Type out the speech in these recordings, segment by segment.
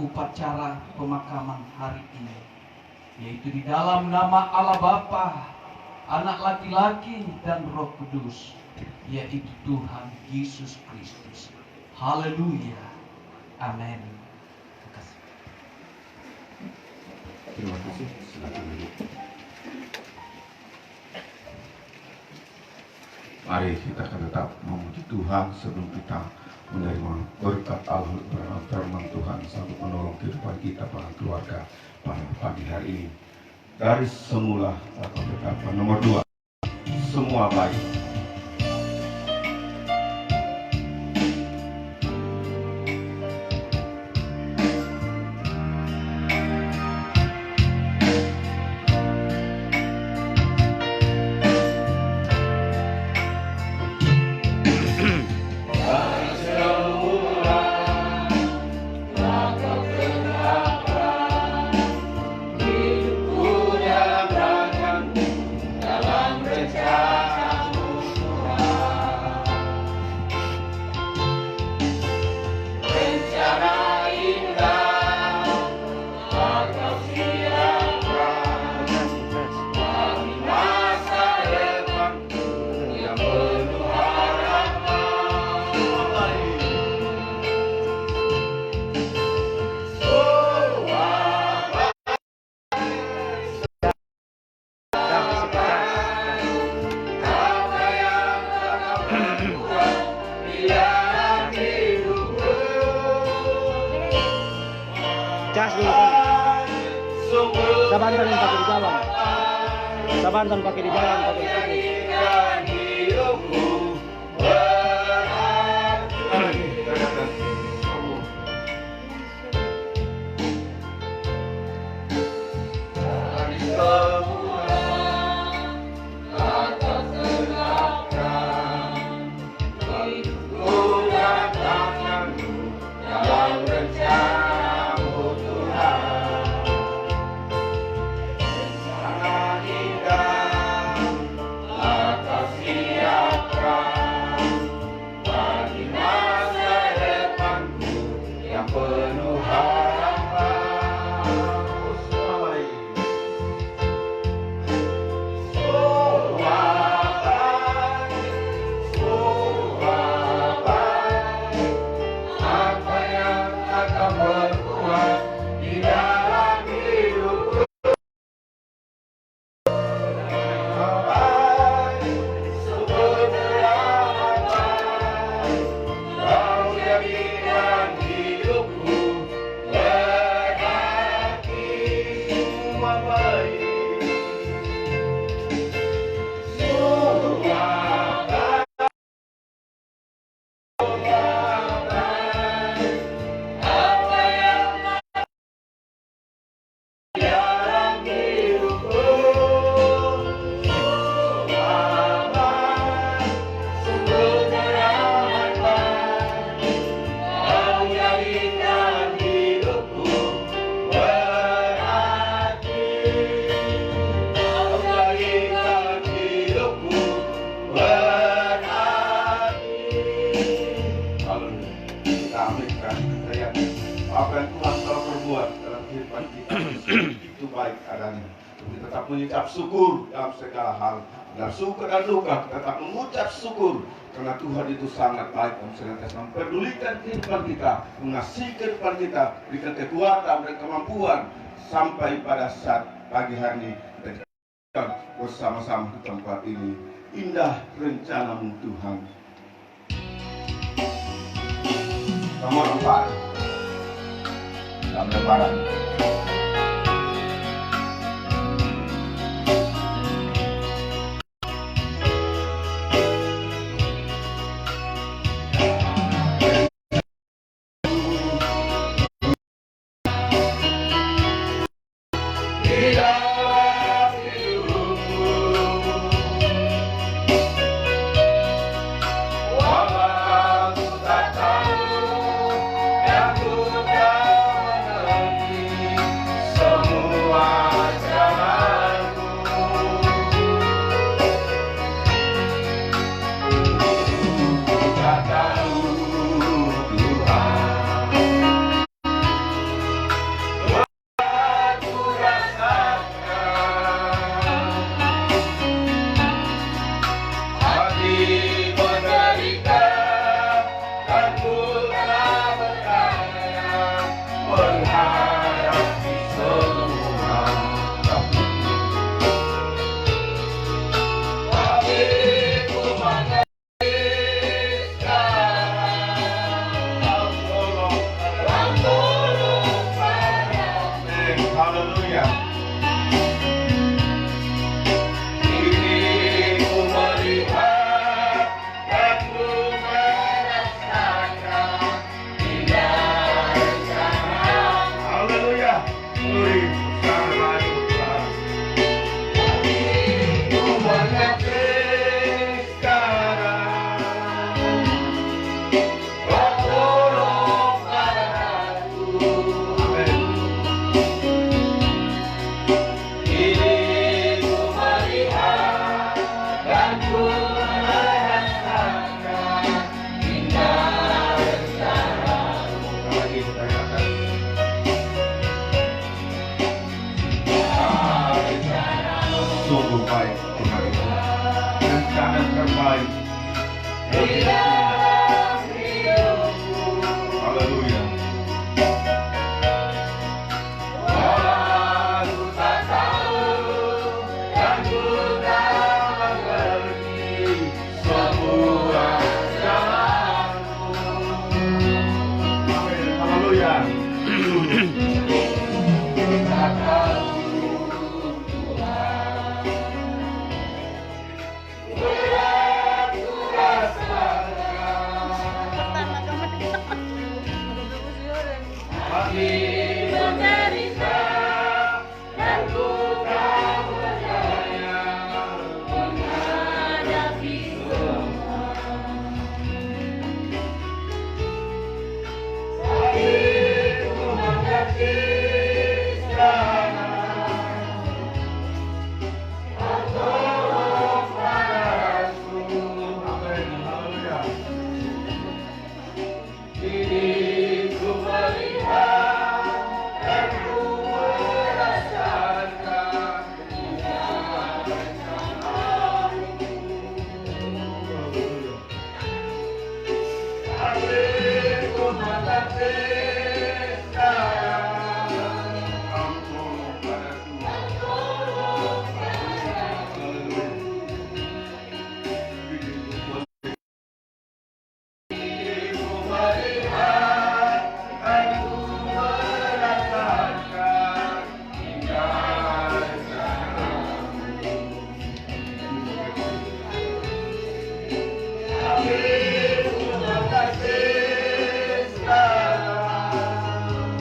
upacara pemakaman hari ini, yaitu di dalam nama Allah Bapa, Anak laki-laki dan Roh Kudus, yaitu Tuhan Yesus Kristus. Haleluya. Amin. Terima kasih. Silakan duduk. Mari kita akan tetap memuji Tuhan sebelum kita menerima berkat Allah, firman Tuhan sanggup menolong kehidupan kita para keluarga pada pagi hari ini. Dari semula atau betapa nomor 2, semua baik. Sabantan pakai di jalan. Sabantan pakai di jalan, pakai tetap mengucap syukur dalam segala hal. Dalam suka dan duka tetap mengucap syukur karena Tuhan itu sangat baik dan senantiasa mempedulikan kehidupan kita, mengasihi kehidupan kita, berikan kekuatan dan kemampuan sampai pada saat pagi hari ini kita bersama-sama di tempat ini. Indah rencanamu Tuhan. Nomor 4 dalam lembaran. Yang ku tak mengerti sungguh baik Tuhan itu. Rencana terbaik. Haleluya. Walau tak tahu dan ku tak mengerti semua jalanmu. Amin. Haleluya. Tak tahu menderita dan ku tak berdaya menghadapi semua. Sakit ku mengerti segala, tolong padaku. Amin. Haleluya. Ini ku melihat dan ku merasakan aku mengerti sayang, ampun padaku. Ku melihat dan ku merasakan indah sana. Aku mengerti sekarang,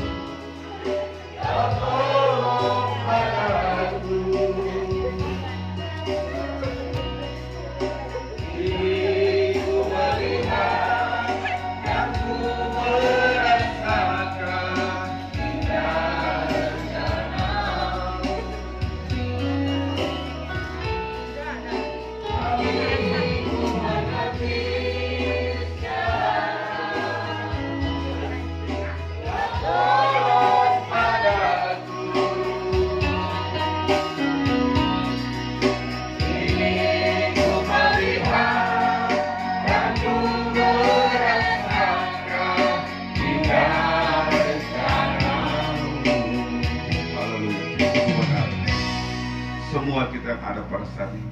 ya tolong padaku. Ini ku melihat dan ku merasakan indah sana. Aku mengerti sekarang, ya tolong padaku. Ini ku melihat dan ku merasakan indah rencana-Mu. Haleluya. Benar. Semua kita yang ada pada saat ini,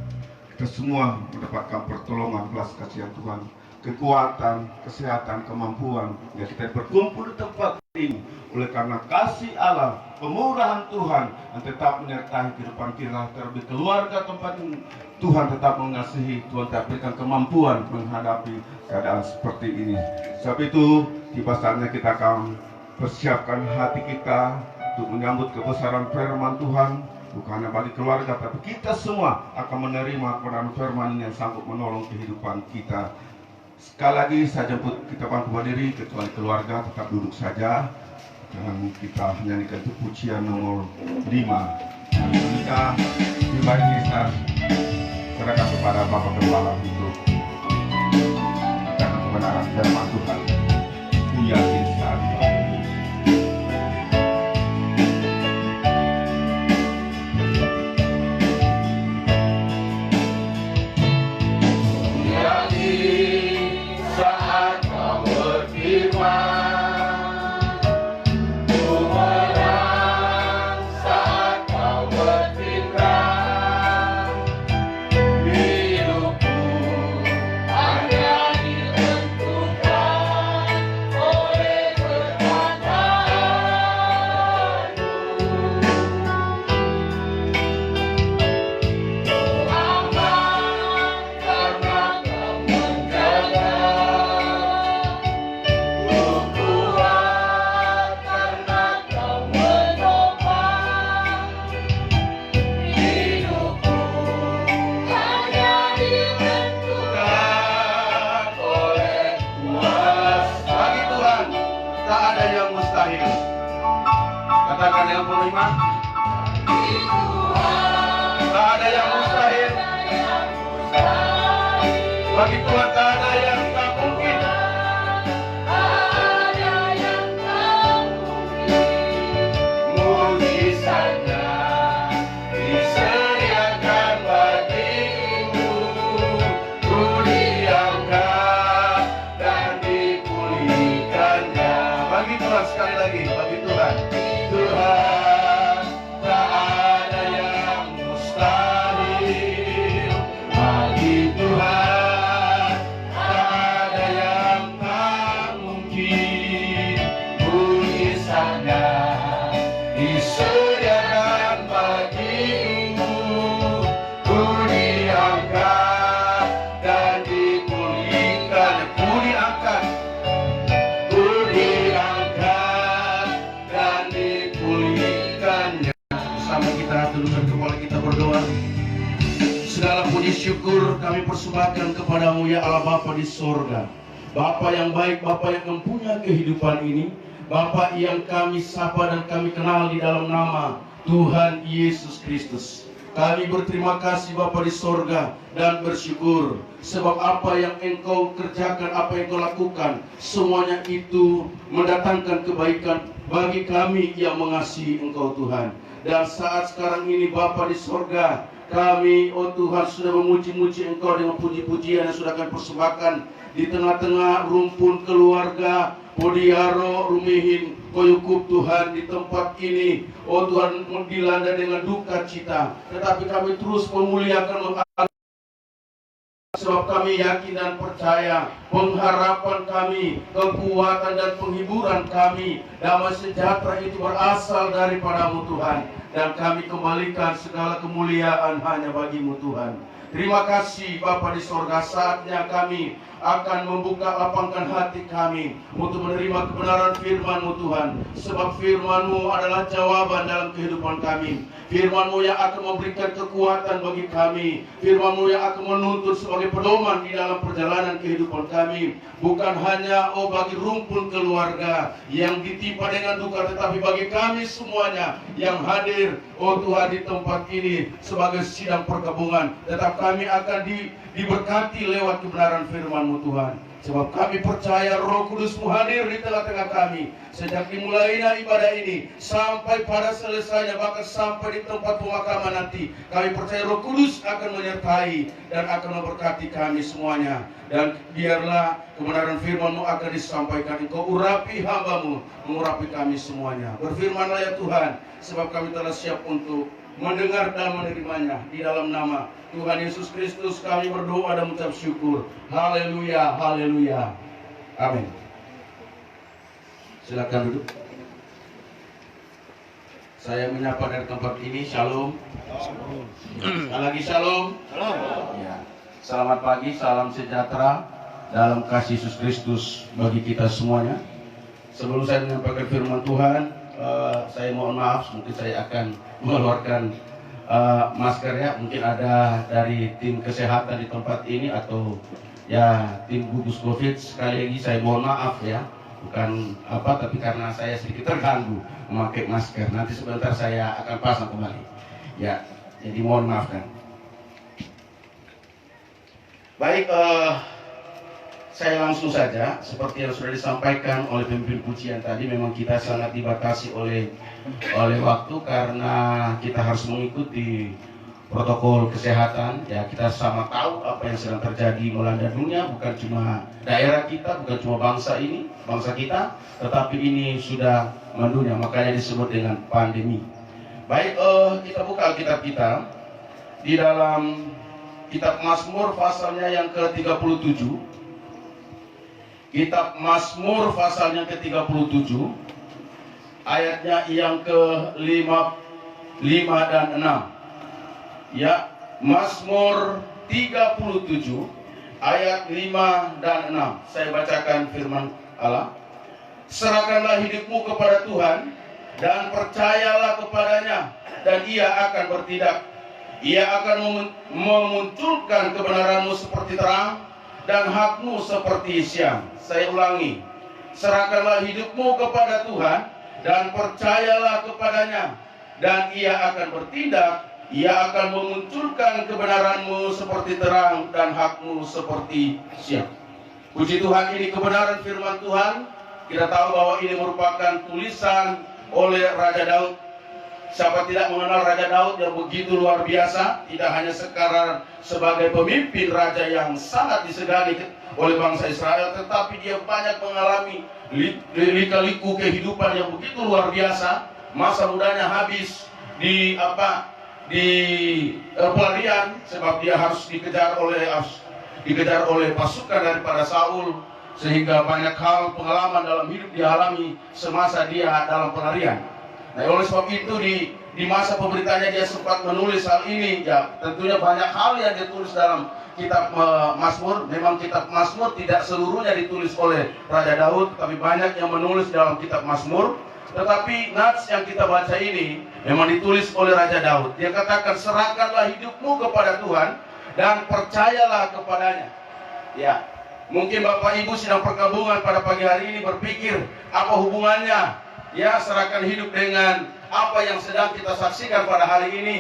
kita semua mendapatkan pertolongan belas kasihan Tuhan, kekuatan, kesehatan, kemampuan. Ya, kita berkumpul di tempat ini oleh karena kasih Allah, pemurahan Tuhan yang tetap menyertai kehidupan kita, terlebih keluarga tempat ini. Tuhan tetap mengasihi, Tuhan tetap berikan kemampuan menghadapi keadaan seperti ini. Sebab itu, tiba saatnya kita akan persiapkan hati kita untuk menyambut kebesaran firman Tuhan. Bukan hanya bagi keluarga, tapi kita semua akan menerima kebenaran firman ini yang sanggup menolong kehidupan kita. Sekali lagi saya jemput kita bangkit berdiri, kecuali keluarga tetap duduk saja. Dan kita menyanyikan itu pujian nomor 5. Dan kita pribadi kita serahkan kepada Bapak Gembala untuk karena kebenaran firman Tuhan. Yakin saat ini. Saat kau berfirman, ku menang. Saat kau bertindak, hidupku hanya ditentukan oleh perkataanmu. Ku aman karena kau menjaga. Tak ada yang mustahil. Katakan yang beriman. Tak ada yang mustahil. Bagi Tuhan tak ada yang tak mungkin. Mujizatnya disediakan Tuhan. Tuhan, tak ada yang mustahil bagi Tuhan, tak ada yang tak mungkin. Mujizatnya disediakan bagiku, ku diangkat dan dipulihkan, ku diangkat dan dipulihkannya. Bersama kita tundukkan kepala kita berdoa. Segala puji syukur kami persembahkan kepadamu ya Allah Bapa di sorga. Bapa yang baik, Bapa yang mempunyai kehidupan ini, Bapa yang kami sapa dan kami kenal di dalam nama Tuhan Yesus Kristus. Kami berterima kasih Bapa di sorga dan bersyukur sebab apa yang Engkau kerjakan, apa yang Engkau lakukan, semuanya itu mendatangkan kebaikan bagi kami yang mengasihi Engkau Tuhan. Dan saat sekarang ini Bapa di sorga, kami, oh Tuhan, sudah memuji-muji Engkau dengan puji-pujian yang sudah kami persembahkan di tengah-tengah rumpun keluarga Podiaro Rumihin Koyukup Tuhan di tempat ini. Oh Tuhan, dilanda dengan duka cita, tetapi kami terus memuliakan, sebab kami yakin dan percaya pengharapan kami, kekuatan dan penghiburan kami, damai sejahtera itu berasal daripadamu Tuhan. Dan kami kembalikan segala kemuliaan hanya bagimu Tuhan. Terima kasih Bapa di sorga, saatnya kami akan membuka lapangkan hati kami untuk menerima kebenaran firman-Mu Tuhan. Sebab firman-Mu adalah jawaban dalam kehidupan kami. Firman-Mu yang akan memberikan kekuatan bagi kami. Firman-Mu yang akan menuntun sebagai pedoman di dalam perjalanan kehidupan kami. Bukan hanya bagi rumpun keluarga yang ditimpa dengan duka, tetapi bagi kami semuanya yang hadir Tuhan di tempat ini sebagai sidang pergabungan. Tetap kami akan diberkati lewat kebenaran firman-Mu Tuhan. Sebab kami percaya Roh Kudus-Mu hadir di tengah-tengah kami sejak dimulainya ibadah ini sampai pada selesainya, bahkan sampai di tempat pemakaman nanti. Kami percaya Roh Kudus akan menyertai dan akan memberkati kami semuanya. Dan biarlah kebenaran firman-Mu akan disampaikan. Engkau urapi hamba-Mu, mengurapi kami semuanya. Berfirmanlah ya Tuhan, sebab kami telah siap untuk mendengar dan menerimanya. Di dalam nama Tuhan Yesus Kristus kami berdoa dan mengucap syukur. Haleluya, haleluya. Amin. Silakan duduk. Saya menyapa dari tempat ini. Shalom. Sekali lagi shalom. Ya. Selamat pagi, salam sejahtera dalam kasih Yesus Kristus bagi kita semuanya. Sebelum saya menyampaikan firman Tuhan, saya mohon maaf, mungkin saya akan mengeluarkan masker ya. Mungkin ada dari tim kesehatan di tempat ini atau ya tim gugus COVID. Sekali lagi saya mohon maaf ya, bukan apa, tapi karena saya sedikit terganggu memakai masker. Nanti sebentar saya akan pasang kembali ya, jadi mohon maafkan. Baik, saya langsung saja, seperti yang sudah disampaikan oleh pemimpin pujian tadi, memang kita sangat dibatasi oleh waktu karena kita harus mengikuti protokol kesehatan. Ya, kita sama tahu apa yang sedang terjadi melanda dunia, bukan cuma daerah kita, bukan cuma bangsa kita, tetapi ini sudah mendunia, makanya disebut dengan pandemi. Baik, kita buka Alkitab kita di dalam Kitab Mazmur pasalnya yang ke-37. Kitab Mazmur pasalnya ke-37, ayatnya yang ke-5 dan 6. Ya, Mazmur 37 ayat 5 dan 6. Saya bacakan firman Allah. Serahkanlah hidupmu kepada Tuhan dan percayalah kepadanya, dan Ia akan bertindak. Ia akan memunculkan kebenaranmu seperti terang dan hakmu seperti siang. Saya ulangi, serahkanlah hidupmu kepada Tuhan dan percayalah kepadanya, dan Ia akan bertindak. Ia akan memunculkan kebenaranmu seperti terang dan hakmu seperti siang. Puji Tuhan, ini kebenaran firman Tuhan. Kita tahu bahwa ini merupakan tulisan oleh Raja Daud. Siapa tidak mengenal Raja Daud yang begitu luar biasa, tidak hanya sekarang sebagai pemimpin raja yang sangat disegani oleh bangsa Israel, tetapi dia banyak mengalami lika-liku kehidupan yang begitu luar biasa. Masa mudanya habis di pelarian, sebab dia harus dikejar oleh pasukan daripada Saul, sehingga banyak hal pengalaman dalam hidup dialami semasa dia dalam pelarian. Nah, oleh sebab itu di masa pemerintahnya dia sempat menulis hal ini. Ya, tentunya banyak hal yang ditulis dalam kitab Mazmur. Memang kitab Mazmur tidak seluruhnya ditulis oleh Raja Daud, tapi banyak yang menulis dalam kitab Mazmur. Tetapi nats yang kita baca ini memang ditulis oleh Raja Daud. Dia katakan, serahkanlah hidupmu kepada Tuhan dan percayalah kepadanya. Ya, mungkin Bapak Ibu sedang perkabungan pada pagi hari ini berpikir, apa hubungannya ya serahkan hidup dengan apa yang sedang kita saksikan pada hari ini,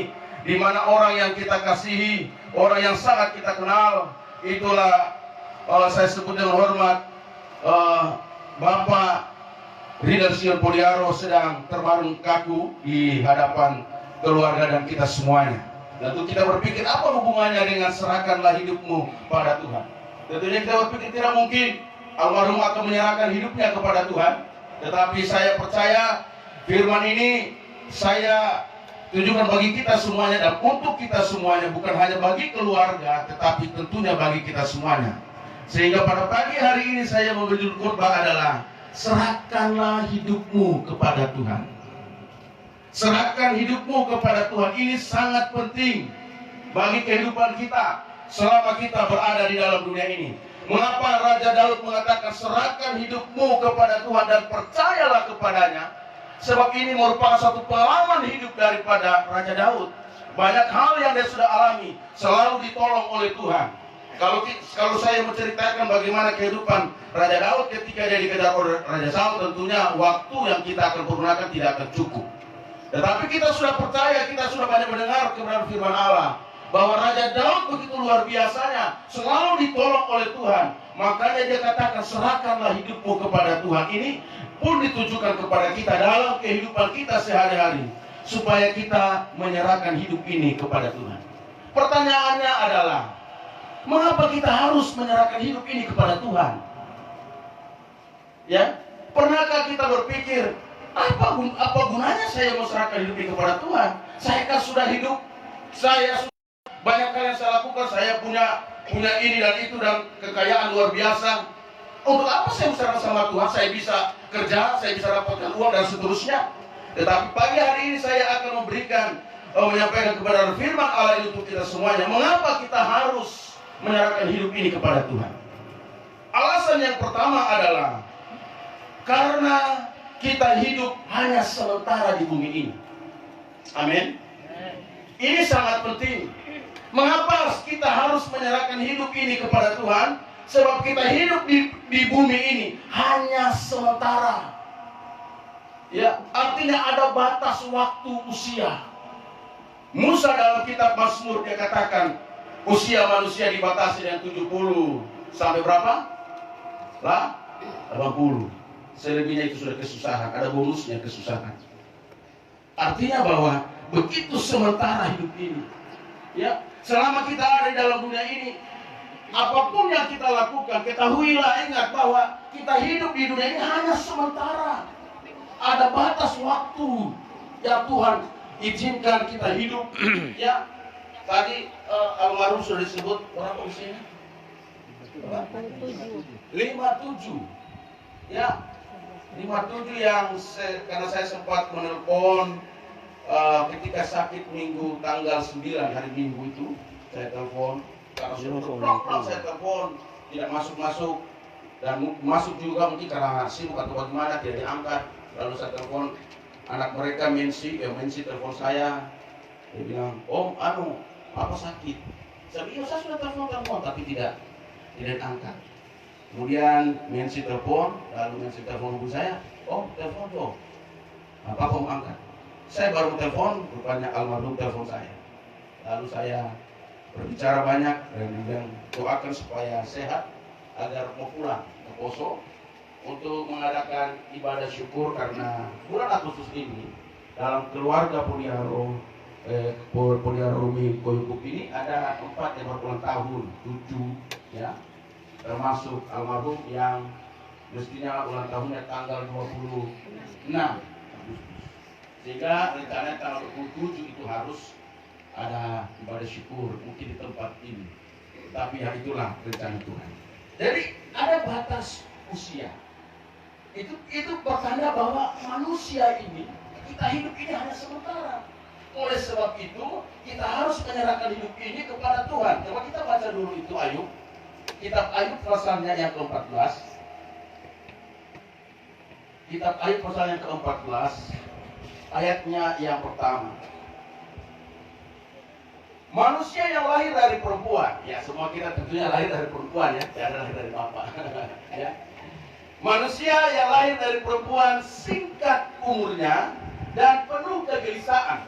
di mana orang yang kita kasihi, orang yang sangat kita kenal, itulah saya sebut dengan hormat Bapak Ridal Sion Poliaro sedang terbaring kaku di hadapan keluarga dan kita semuanya. Tentu kita berpikir, apa hubungannya dengan serahkanlah hidupmu pada Tuhan. Tentunya kita berpikir tidak mungkin almarhum akan menyerahkan hidupnya kepada Tuhan. Tetapi saya percaya firman ini saya tunjukkan bagi kita semuanya dan untuk kita semuanya, bukan hanya bagi keluarga, tetapi tentunya bagi kita semuanya. Sehingga pada pagi hari ini saya menjudul khotbah adalah serahkanlah hidupmu kepada Tuhan. Serahkan hidupmu kepada Tuhan. Ini sangat penting bagi kehidupan kita selama kita berada di dalam dunia ini. Mengapa Raja Daud mengatakan serahkan hidupmu kepada Tuhan dan percayalah kepadanya? Sebab ini merupakan satu pengalaman hidup daripada Raja Daud. Banyak hal yang dia sudah alami, selalu ditolong oleh Tuhan. Kalau saya menceritakan bagaimana kehidupan Raja Daud ketika dia dikejar oleh Raja Saul, tentunya waktu yang kita akan pergunakan tidak akan cukup. Tetapi kita sudah percaya, kita sudah banyak mendengar kebenaran firman Allah, bahwa Raja Daud begitu luar biasanya, selalu ditolong oleh Tuhan. Makanya dia katakan, serahkanlah hidupmu kepada Tuhan. Ini pun ditujukan kepada kita dalam kehidupan kita sehari-hari, supaya kita menyerahkan hidup ini kepada Tuhan. Pertanyaannya adalah, mengapa kita harus menyerahkan hidup ini kepada Tuhan? Ya, pernahkah kita berpikir, apa gunanya saya menyerahkan hidup ini kepada Tuhan? Saya kan sudah hidup, saya banyak hal yang saya lakukan, saya punya ini dan itu dan kekayaan luar biasa. Untuk apa saya berserah sama Tuhan? Saya bisa kerja, saya bisa dapatkan uang dan seterusnya. Tetapi pagi hari ini saya akan menyampaikan kepada firman Allah ini untuk kita semuanya. Mengapa kita harus menyerahkan hidup ini kepada Tuhan? Alasan yang pertama adalah karena kita hidup hanya sementara di bumi ini. Amin. Ini sangat penting. Mengapa kita harus menyerahkan hidup ini kepada Tuhan? Sebab kita hidup di bumi ini hanya sementara. Ya, artinya ada batas waktu usia. Musa dalam kitab Mazmur dia katakan, usia manusia dibatasi dengan 70 sampai berapa? 80. Selebihnya itu sudah kesusahan, ada bonusnya kesusahan. Artinya bahwa begitu sementara hidup ini. Ya, selama kita ada di dalam dunia ini, apapun yang kita lakukan, ketahuilah, ingat bahwa kita hidup di dunia ini hanya sementara. Ada batas waktu yang Tuhan izinkan kita hidup. Ya, tadi almarhum sudah disebut berapa usianya? 57. Ya, 57 yang karena saya sempat menelpon ketika sakit minggu tanggal 9 hari Minggu itu, saya telepon. Karena sudah saya telepon tidak masuk dan masuk juga mungkin karena sibuk atau bagaimana tidak diangkat. Lalu saya telepon anak mereka, Mensi telepon saya. Dia bilang, Om, apa sakit? Saya bilang, saya sudah telepon tapi tidak diangkat. Kemudian Mensi telepon, lalu Mensi telepon hubungi saya, Om, telepon dong. Apa Om angkat? Saya baru telepon, rupanya almarhum telepon saya. Lalu saya berbicara banyak dan bilang doakan supaya sehat agar mau pulang ke Poso untuk mengadakan ibadah syukur karena bulan Agustus ini dalam keluarga Poliaro Rumi Koyukup ini ada 4 yang berulang tahun, 7 ya. termasuk almarhum yang mestinya ulang tahunnya tanggal 26 sehingga rencananya tanggal 27 itu harus ada ibadah syukur mungkin di tempat ini, tapi ya itulah rencana Tuhan. Jadi ada batas usia. Itu bertanda bahwa manusia ini, kita hidup ini hanya sementara. Oleh sebab itu kita harus menyerahkan hidup ini kepada Tuhan. Coba kita baca dulu itu Ayub, kitab Ayub pasalnya yang ke-14. Kitab Ayub pasal yang ke-14 ayatnya yang pertama. Manusia yang lahir dari perempuan, ya semua kita tentunya lahir dari perempuan ya, tidak lahir dari bapak. Ya. Manusia yang lahir dari perempuan singkat umurnya dan penuh kegelisahan.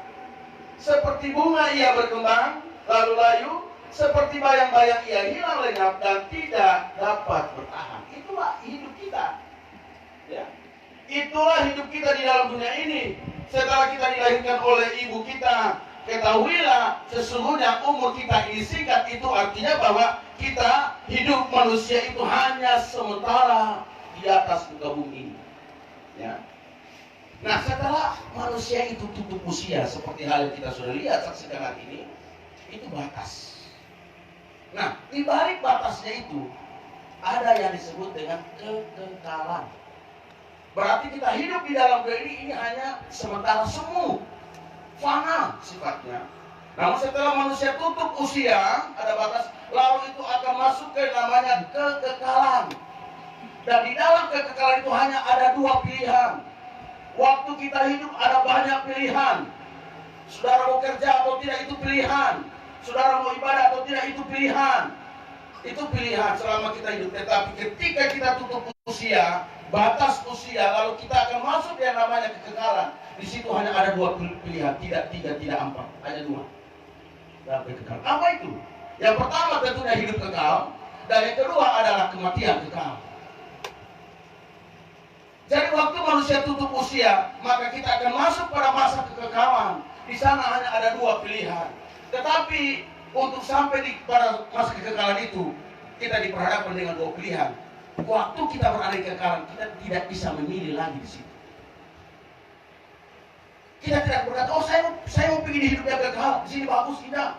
Seperti bunga ia berkembang, lalu layu, seperti bayang-bayang ia hilang lenyap dan tidak dapat bertahan. Itulah hidup kita. Ya. Itulah hidup kita di dalam dunia ini. Setelah kita dilahirkan oleh ibu kita, ketahuilah sesungguhnya umur kita ini singkat. Itu artinya bahwa kita hidup manusia itu hanya sementara di atas muka bumi ini. Ya. Nah, setelah manusia itu tutup usia seperti hal yang kita sudah lihat saksikan hari ini, itu batas. Nah, di balik batasnya itu ada yang disebut dengan kekekalan. Berarti kita hidup di dalam dunia ini hanya sementara semu, fana sifatnya. Namun setelah manusia tutup usia, ada batas, lalu itu akan masuk ke namanya kekekalan. Dan di dalam kekekalan itu hanya ada dua pilihan. Waktu kita hidup ada banyak pilihan. Saudara mau kerja atau tidak itu pilihan. Saudara mau ibadah atau tidak itu pilihan. Itu pilihan selama kita hidup. Tetapi ketika kita tutup usia, batas usia, lalu kita akan masuk yang namanya kekekalan. Di situ hanya ada dua pilihan, tidak tiga, tidak empat, hanya dua. Dalam kekekalan. Apa itu? Yang pertama tentunya hidup kekal, dan yang kedua adalah kematian kekal. Jadi waktu manusia tutup usia, maka kita akan masuk pada masa kekekalan. Di sana hanya ada dua pilihan. Tetapi untuk sampai pada masa kekekalan itu, kita diperhadapkan dengan dua pilihan. Waktu kita berada di kekekalan, kita tidak bisa memilih lagi di situ. Kita tidak berkata, oh saya mau pergi di hidup yang kekal, di sini bagus, tidak.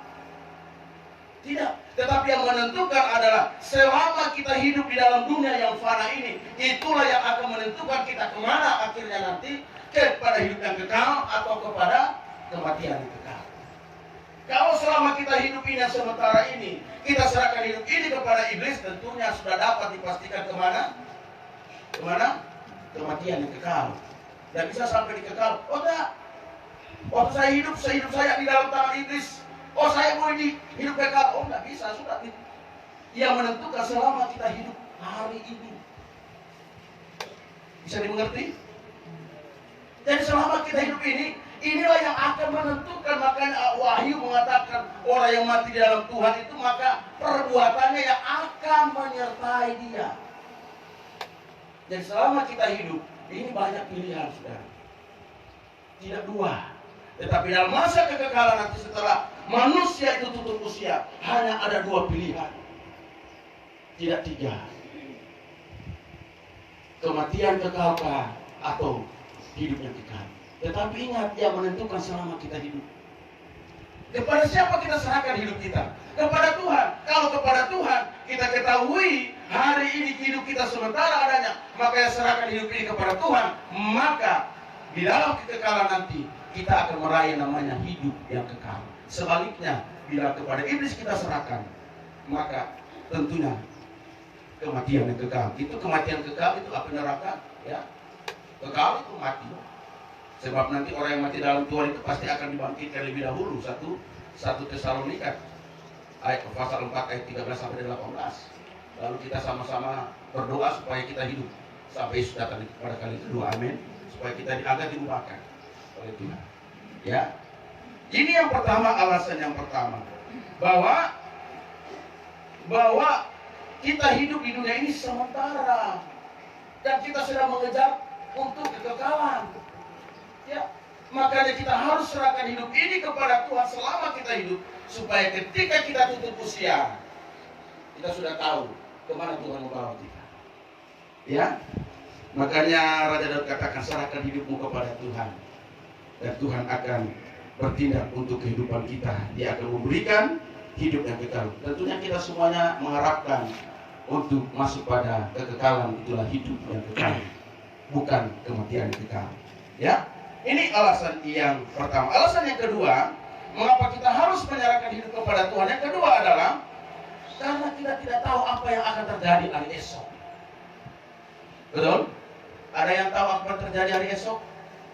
Tidak. Tetapi yang menentukan adalah selama kita hidup di dalam dunia yang fana ini, itulah yang akan menentukan kita kemana akhirnya nanti, kepada hidup yang kekal atau kepada kematian yang kekal. Kalau selama kita hidup ini yang sementara ini, kita serahkan hidup ini kepada iblis, tentunya sudah dapat dipastikan kemana? Kemana? Kematian yang kekal. Dan bisa sampai di kekal. Oh enggak. Waktu saya hidup saya di dalam tangan iblis. Oh saya mau ini hidup kekal. Oh enggak bisa, sudah. Yang menentukan selama kita hidup hari ini. Bisa dimengerti? Jadi selama kita hidup ini, inilah yang akan menentukan. Makanya Wahyu mengatakan orang yang mati di dalam Tuhan itu maka perbuatannya yang akan menyertai dia. Jadi selama kita hidup ini banyak pilihan, saudara. Tidak dua. Tetapi dalam masa kekekalan nanti setelah manusia itu tutup usia, hanya ada dua pilihan. Tidak tiga. Kematian kekalkah atau hidup yang kekal. Tetapi ingat, yang menentukan selama kita hidup. Kepada siapa kita serahkan hidup kita? Kepada Tuhan. Kalau kepada Tuhan, kita ketahui hari ini hidup kita sementara adanya, maka yang serahkan hidup ini kepada Tuhan, maka di dalam kekekalan nanti kita akan meraih namanya hidup yang kekal. Sebaliknya, bila kepada iblis kita serahkan, maka tentunya kematian yang kekal. Itu kematian kekal, itu api neraka, ya. Kekal itu mati. Sebab nanti orang yang mati dalam Tuhan itu pasti akan dibangkitkan lebih dahulu. 1 Tesalonika ayat pasal 4 ayat 13 sampai 18. Lalu kita sama-sama berdoa supaya kita hidup sampai Yesus datang pada kali kedua. Amin. Supaya kita diangkat diubahkan oleh Tuhan. Ya. Ini yang pertama, alasan yang pertama. Bahwa kita hidup di dunia ini sementara. Dan kita sedang mengejar untuk kekekalan. Ya, makanya kita harus serahkan hidup ini kepada Tuhan selama kita hidup, supaya ketika kita tutup usia, kita sudah tahu kemana Tuhan membawa kita. Ya, makanya Raja Daud katakan serahkan hidupmu kepada Tuhan, dan Tuhan akan bertindak untuk kehidupan kita. Dia akan memberikan hidup yang kekal. Tentunya kita semuanya mengharapkan untuk masuk pada kekekalan, itulah hidup yang kekal, bukan kematian yang kekal. Ya, ini alasan yang pertama. Alasan yang kedua, mengapa kita harus menyerahkan hidup kepada Tuhan? Yang kedua adalah karena kita tidak tahu apa yang akan terjadi hari esok. Betul? Ada yang tahu apa yang terjadi hari esok?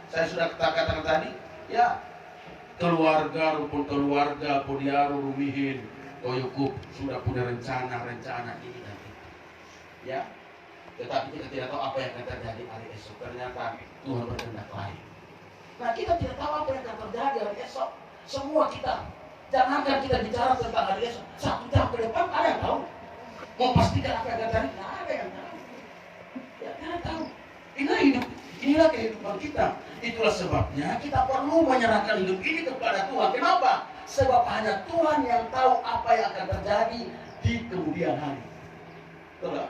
Saya sudah katakan tadi, ya, keluarga, rukun keluarga, podiaru, rumihin, koyukup, sudah punya rencana ini dan itu. Ya, tetapi kita tidak tahu apa yang akan terjadi hari esok. Ternyata Tuhan berkehendak lain. Nah, kita tidak tahu apa yang akan terjadi hari esok. Semua kita, jangankan kita bicara tentang hari esok, 1 jam ke depan ada yang tahu. Mau pastikan apa yang akan terjadi, tidak ada yang tahu. Ya, kita tahu. Inilah kehidupan kita. Itulah sebabnya kita perlu menyerahkan hidup ini kepada Tuhan. Kenapa? Sebab hanya Tuhan yang tahu apa yang akan terjadi di kemudian hari. Betul?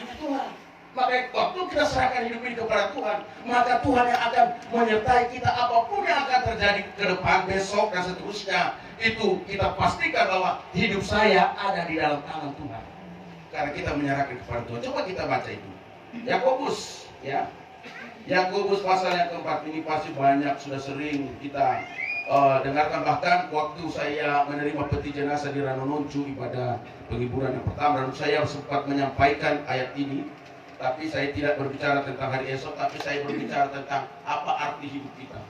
Hanya Tuhan. Maka waktu kita serahkan hidup ini kepada Tuhan, maka Tuhan yang akan menyertai kita apapun yang akan terjadi ke depan, besok dan seterusnya. Itu kita pastikan bahwa hidup saya ada di dalam tangan Tuhan. Karena kita menyerahkan kepada Tuhan. Coba kita baca itu. Yakobus, ya. Yakobus pasal yang keempat ini pasti banyak sudah sering kita dengarkan. Bahkan waktu saya menerima peti jenazah di Ranononcu ibadah penghiburan yang pertama, dan saya sempat menyampaikan ayat ini. Tapi saya tidak berbicara tentang hari esok, tapi saya berbicara tentang apa arti hidup kita.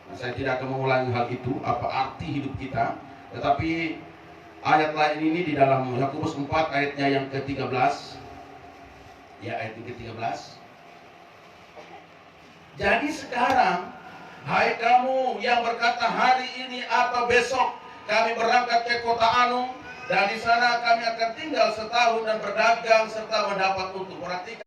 Nah, saya tidak akan mengulangi hal itu, apa arti hidup kita. Tetapi ayat lain ini di dalam Yakobus 4 ayatnya yang ke-13. Ya, ayat yang ke-13. Jadi sekarang, hai kamu yang berkata hari ini atau besok kami berangkat ke kota Anu, dan di sana kami akan tinggal setahun dan berdagang serta mendapat untung. Perhatikan,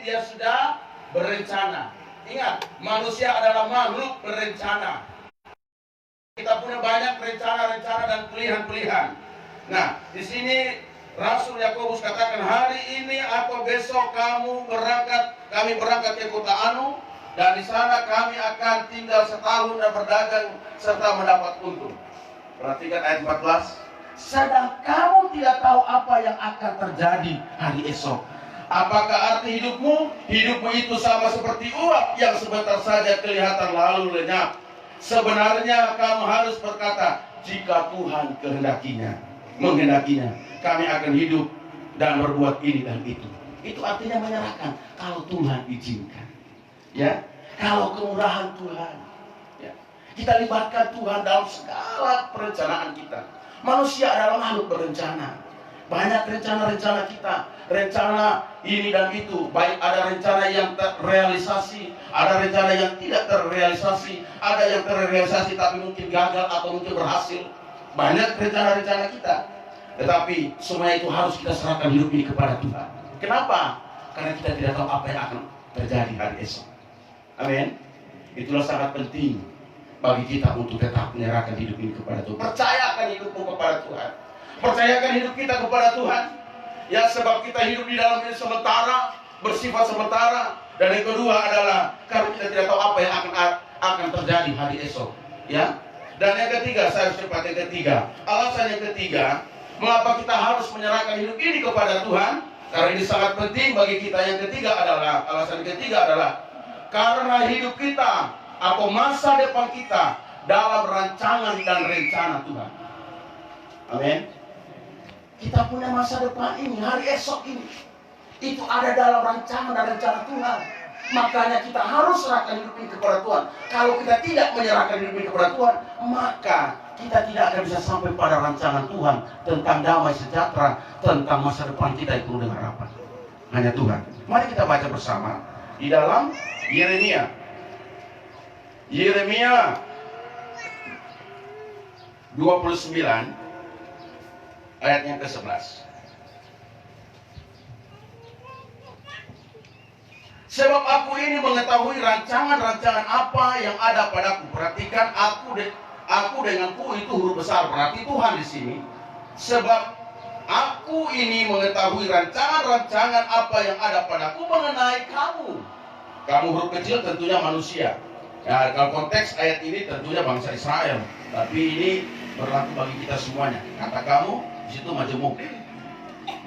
dia sudah berencana. Ingat, manusia adalah makhluk berencana. Kita punya banyak rencana-rencana dan pilihan-pilihan. Nah, di sini Rasul Yakobus katakan hari ini atau besok kami berangkat ke kota Anu, dan di sana kami akan tinggal setahun dan berdagang serta mendapat untung. Perhatikan ayat 14. Sedang kamu tidak tahu apa yang akan terjadi hari esok. Apakah arti hidupmu? Hidupmu itu sama seperti uap yang sebentar saja kelihatan lalu lenyap. Sebenarnya kamu harus berkata, jika Tuhan menghendakinya, kami akan hidup dan berbuat ini dan itu. Itu artinya menyerahkan kalau Tuhan izinkan. Ya, kalau kemurahan Tuhan. Ya. Kita libatkan Tuhan dalam segala perencanaan kita. Manusia adalah makhluk berencana. Banyak rencana-rencana kita, rencana ini dan itu. Baik ada rencana yang terrealisasi, ada rencana yang tidak terrealisasi, ada yang terrealisasi tapi mungkin gagal atau mungkin berhasil. Banyak rencana-rencana kita. Tetapi semua itu harus kita serahkan hidup ini kepada Tuhan. Kenapa? Karena kita tidak tahu apa yang akan terjadi hari esok. Amin. Itulah sangat penting bagi kita untuk tetap menyerahkan hidup ini kepada Tuhan. Percayakan hidupmu kepada Tuhan. Percayakan hidup kita kepada Tuhan. Ya, sebab kita hidup di dalam ini sementara, bersifat sementara. Dan yang kedua adalah karena kita tidak tahu apa yang akan terjadi hari esok. Ya. Dan yang ketiga, saya harus cepat yang ketiga. Alasan yang ketiga, mengapa kita harus menyerahkan hidup ini kepada Tuhan? Karena ini sangat penting bagi kita. Yang ketiga adalah, alasan ketiga adalah karena hidup kita atau masa depan kita dalam rancangan dan rencana Tuhan. Amin. Kita punya masa depan ini, hari esok ini, itu ada dalam rancangan dan rencana Tuhan. Makanya kita harus serahkan hidup ini kepada Tuhan. Kalau kita tidak menyerahkan hidup ini kepada Tuhan, maka kita tidak akan bisa sampai pada rancangan Tuhan tentang damai sejahtera, tentang masa depan kita itu dengan harapan. Hanya Tuhan. Mari kita baca bersama di dalam Yeremia 29 ayatnya ke-11. Sebab aku ini mengetahui rancangan-rancangan apa yang ada padaku. Perhatikan, aku denganku itu huruf besar. Berarti Tuhan di sini. Sebab Aku ini mengetahui rancangan-rancangan apa yang ada padaku mengenai kamu. Kamu huruf kecil tentunya manusia. Ya, kalau konteks ayat ini tentunya bangsa Israel. Tapi ini berlaku bagi kita semuanya. Kata kamu, di situ majemuk.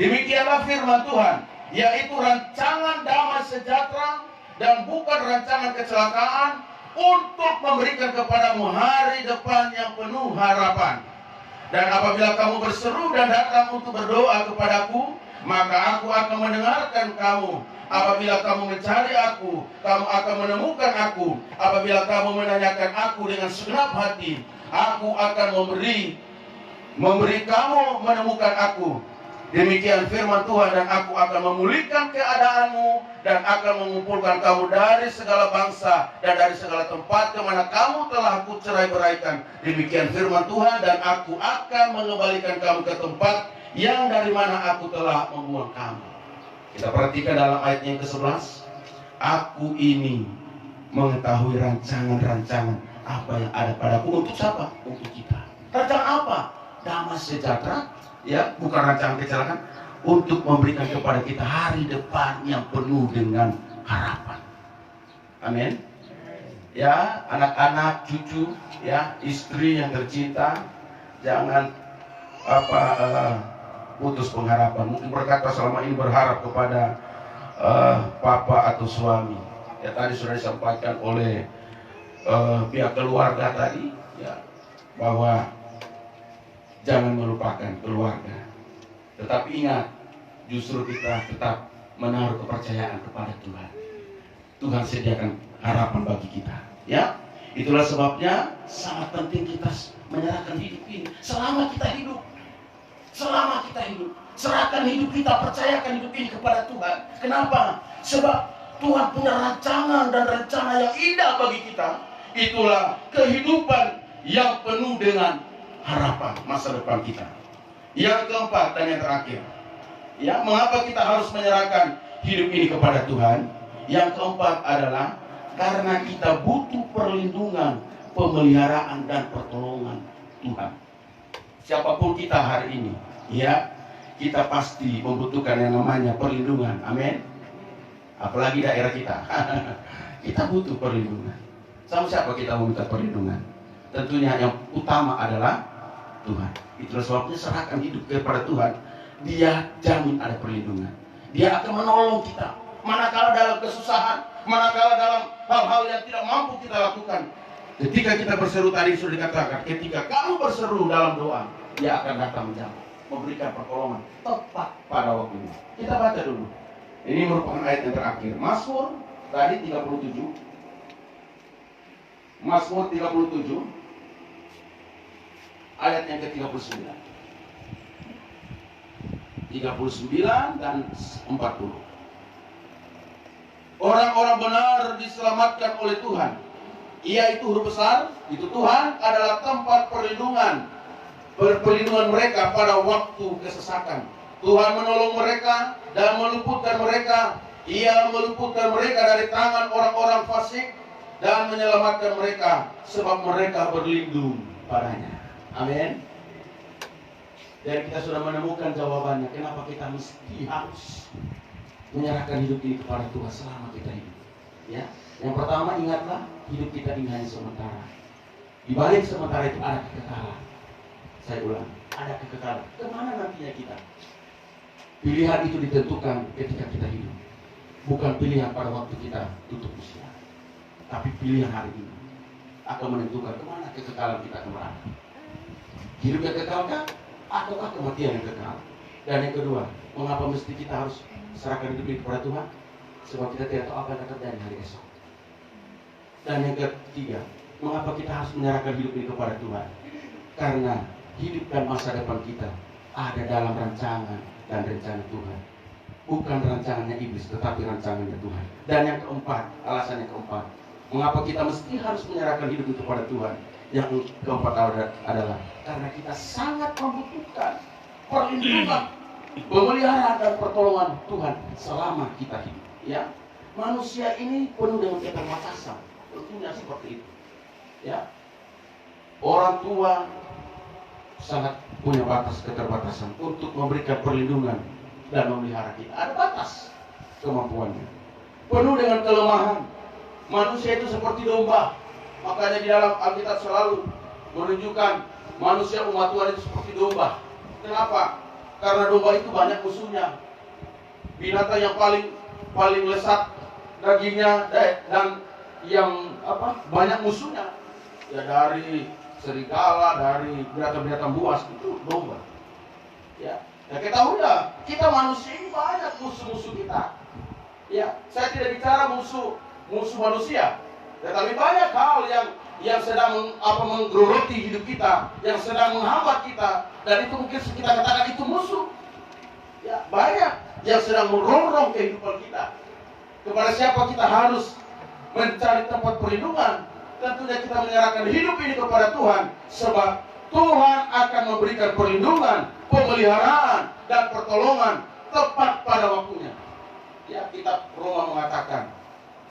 Demikianlah firman Tuhan, yaitu rancangan damai sejahtera dan bukan rancangan kecelakaan, untuk memberikan kepadamu hari depan yang penuh harapan. Dan apabila kamu berseru dan datang untuk berdoa kepadaku, maka aku akan mendengarkan kamu. Apabila kamu mencari aku, kamu akan menemukan aku. Apabila kamu menanyakan aku dengan segenap hati, aku akan memberi kamu menemukan aku. Demikian firman Tuhan, dan aku akan memulihkan keadaanmu dan akan mengumpulkan kamu dari segala bangsa dan dari segala tempat kemana kamu telah aku cerai-beraikan. Demikian firman Tuhan, dan aku akan mengembalikan kamu ke tempat yang dari mana aku telah membuang kamu. Kita perhatikan dalam ayat yang ke-11. Aku ini mengetahui rancangan-rancangan apa yang ada padaku. Untuk siapa? Untuk kita. Rancangan apa? Damai sejahtera. Ya, bukan rancangan kecelakaan, untuk memberikan kepada kita hari depan yang penuh dengan harapan. Amin. Ya, anak-anak, cucu, ya, istri yang tercinta, jangan putus pengharapan. Mungkin berkata selama ini berharap kepada papa atau suami. Ya, tadi sudah disampaikan oleh pihak keluarga tadi, ya, bahwa jangan melupakan keluarga. Tetapi ingat, justru kita tetap menaruh kepercayaan kepada Tuhan. Tuhan sediakan harapan bagi kita. Ya, itulah sebabnya sangat penting kita menyerahkan hidup ini. Selama kita hidup, serahkan hidup kita, percayakan hidup ini kepada Tuhan. Kenapa? Sebab Tuhan punya rancangan dan rencana yang indah bagi kita. Itulah kehidupan yang penuh dengan harapan masa depan kita. Yang keempat dan yang terakhir, ya, mengapa kita harus menyerahkan hidup ini kepada Tuhan? Yang keempat adalah karena kita butuh perlindungan, pemeliharaan dan pertolongan Tuhan. Siapapun kita hari ini, ya, kita pasti membutuhkan yang namanya perlindungan. Amin. Apalagi daerah kita. Kita butuh perlindungan. Sama siapa kita meminta perlindungan? Tentunya yang utama adalah Tuhan. Itulah sebabnya serahkan hidup kepada Tuhan. Dia jamin ada perlindungan. Dia akan menolong kita manakala dalam kesusahan, manakala dalam hal-hal yang tidak mampu kita lakukan. Ketika kita berseru, tadi sudah dikatakan, ketika kamu berseru dalam doa, Dia akan datang menjawab, memberikan pertolongan tepat pada waktunya. Kita baca dulu. Ini merupakan ayat yang terakhir. Mazmur tadi 37. Mazmur 37 ayat yang ke-39. 39 dan 40. Orang-orang benar diselamatkan oleh Tuhan. Ia itu huruf besar, itu Tuhan adalah tempat perlindungan mereka pada waktu kesesatan. Tuhan menolong mereka dan meluputkan mereka. Ia meluputkan mereka dari tangan orang-orang fasik dan menyelamatkan mereka sebab mereka berlindung padanya. Amin. Dan kita sudah menemukan jawabannya. Kenapa kita mesti harus menyerahkan hidup ini kepada Tuhan selama kita hidup? Ya, yang pertama ingatlah, hidup kita ini hanya sementara. Di balik sementara itu ada kekekalan. Saya ulang, ada kekekalan. Kemana nantinya kita? Pilihan itu ditentukan ketika kita hidup. Bukan pilihan pada waktu kita tutup usia. Tapi pilihan hari ini akan menentukan kemana kekekalan kita akan berada. Hidup yang kekal kah? Ataukah kematian yang kekal? Dan yang kedua, mengapa mesti kita harus serahkan hidup ini kepada Tuhan? Sebab kita tidak tahu apa yang akan terjadi hari esok. Dan yang ketiga, mengapa kita harus menyerahkan hidup ini kepada Tuhan? Karena hidup dan masa depan kita ada dalam rancangan dan rencana Tuhan. Bukan rancangannya iblis, tetapi rancangannya Tuhan. Dan yang keempat, alasan yang keempat, mengapa kita mesti harus menyerahkan hidup itu kepada Tuhan? Yang keempat adalah karena kita sangat membutuhkan perlindungan, pemeliharaan dan pertolongan Tuhan selama kita hidup. Ya, manusia ini penuh dengan sangat punya batas, keterbatasan untuk memberikan perlindungan dan memelihara kita. Ada batas kemampuannya. Penuh dengan kelemahan. Manusia itu seperti domba. Makanya di dalam Alkitab selalu menunjukkan manusia umat Tuhan itu seperti domba. Kenapa? Karena domba itu banyak musuhnya. Binatang yang paling lesat dagingnya dan yang banyak musuhnya. Ya dari serigala, dari binatang-binatang buas itu domba. Ya, kita udah, kita manusia ini banyak musuh-musuh kita. Ya, saya tidak bicara musuh manusia, tetapi banyak hal yang sedang menggerogoti hidup kita, yang sedang menghambat kita, dan itu mungkin kita katakan itu musuh. Ya, banyak yang sedang merongrong kehidupan kita. Kepada siapa kita harus mencari tempat perlindungan? Tentunya kita menyerahkan hidup ini kepada Tuhan, sebab Tuhan akan memberikan perlindungan, pemeliharaan, dan pertolongan tepat pada waktunya. Ya, kitab Roma mengatakan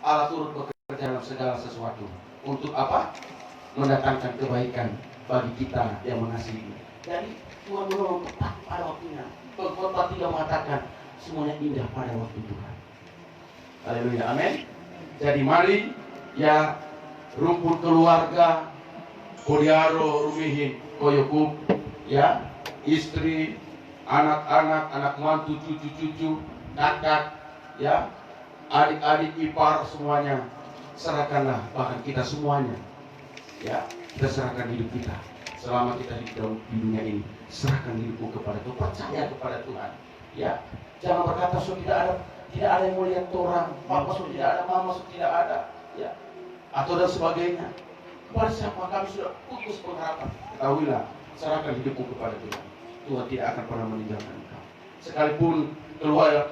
Allah turut bekerja dalam segala sesuatu. Untuk apa? Mendatangkan kebaikan bagi kita yang mengasihi. Jadi Tuhan menolong tepat pada waktunya. Pengkhotbah 3 mengatakan semuanya indah pada waktu Tuhan. Haleluya, amin. Jadi mari ya, rumpun keluarga, kodiaro, rumihin, koyokub, ya, istri, anak-anak, anak mantu, cucu-cucu, kakak, ya, adik-adik ipar, semuanya serahkanlah, bahkan kita semuanya, ya, kita serahkan hidup kita selama kita hidup di dunia ini. Serahkan hidupmu kepada Tuhan, percaya kepada Tuhan, ya. Jangan berkata so tidak ada yang melihat orang, papa so tidak ada, mama so tidak ada, ya, atau dan sebagainya. Kepada siapa kami sudah putus pengharapan? Ketahuilah, serahkan hidupmu kepada Tuhan. Tuhan tidak akan pernah meninggalkan engkau. Sekalipun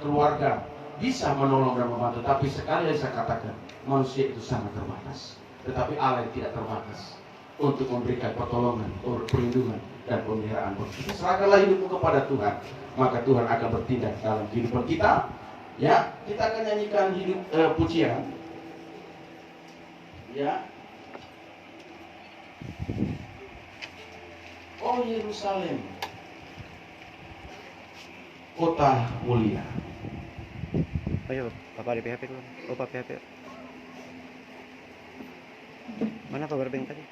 keluarga bisa menolong dan membantu, tapi sekali lagi saya katakan, manusia itu sangat terbatas. Tetapi Allah yang tidak terbatas untuk memberikan pertolongan, perlindungan, dan pemeliharaan buat kita. Serahkanlah hidupmu kepada Tuhan, maka Tuhan akan bertindak dalam kehidupan kita. Ya, kita akan nyanyikan pujian. Ya. Oh Yerusalem, kota mulia. Ayo, Papa di PHP dulu. Oh, Papa PHP. Mana Pak Barbeng tadi?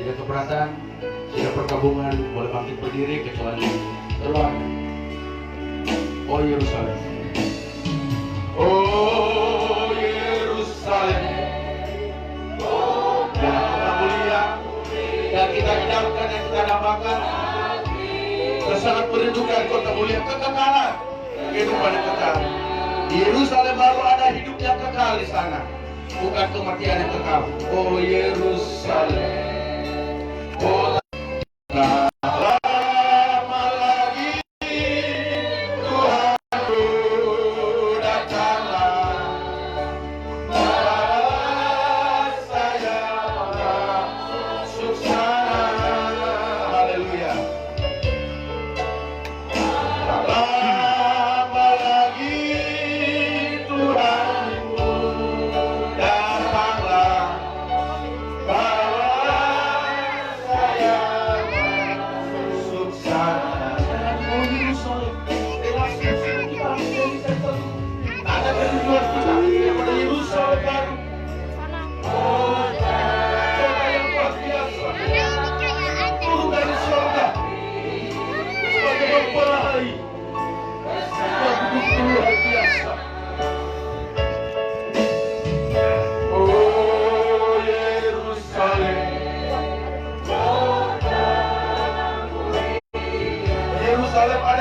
Tidak keberatan, tidak perkabungan, boleh bangkit berdiri kecuali keluar. Oh Yerusalem, oh Yerusalem, dan kota mulia yang kita idamkan, yang kita dambakan. Kita sangat merindukan kota mulia, kekekalan, kehidupan yang kekal. Di Yerusalem baru ada hidup yang kekal di sana, bukan kematian yang kekal. Oh Yerusalem, kota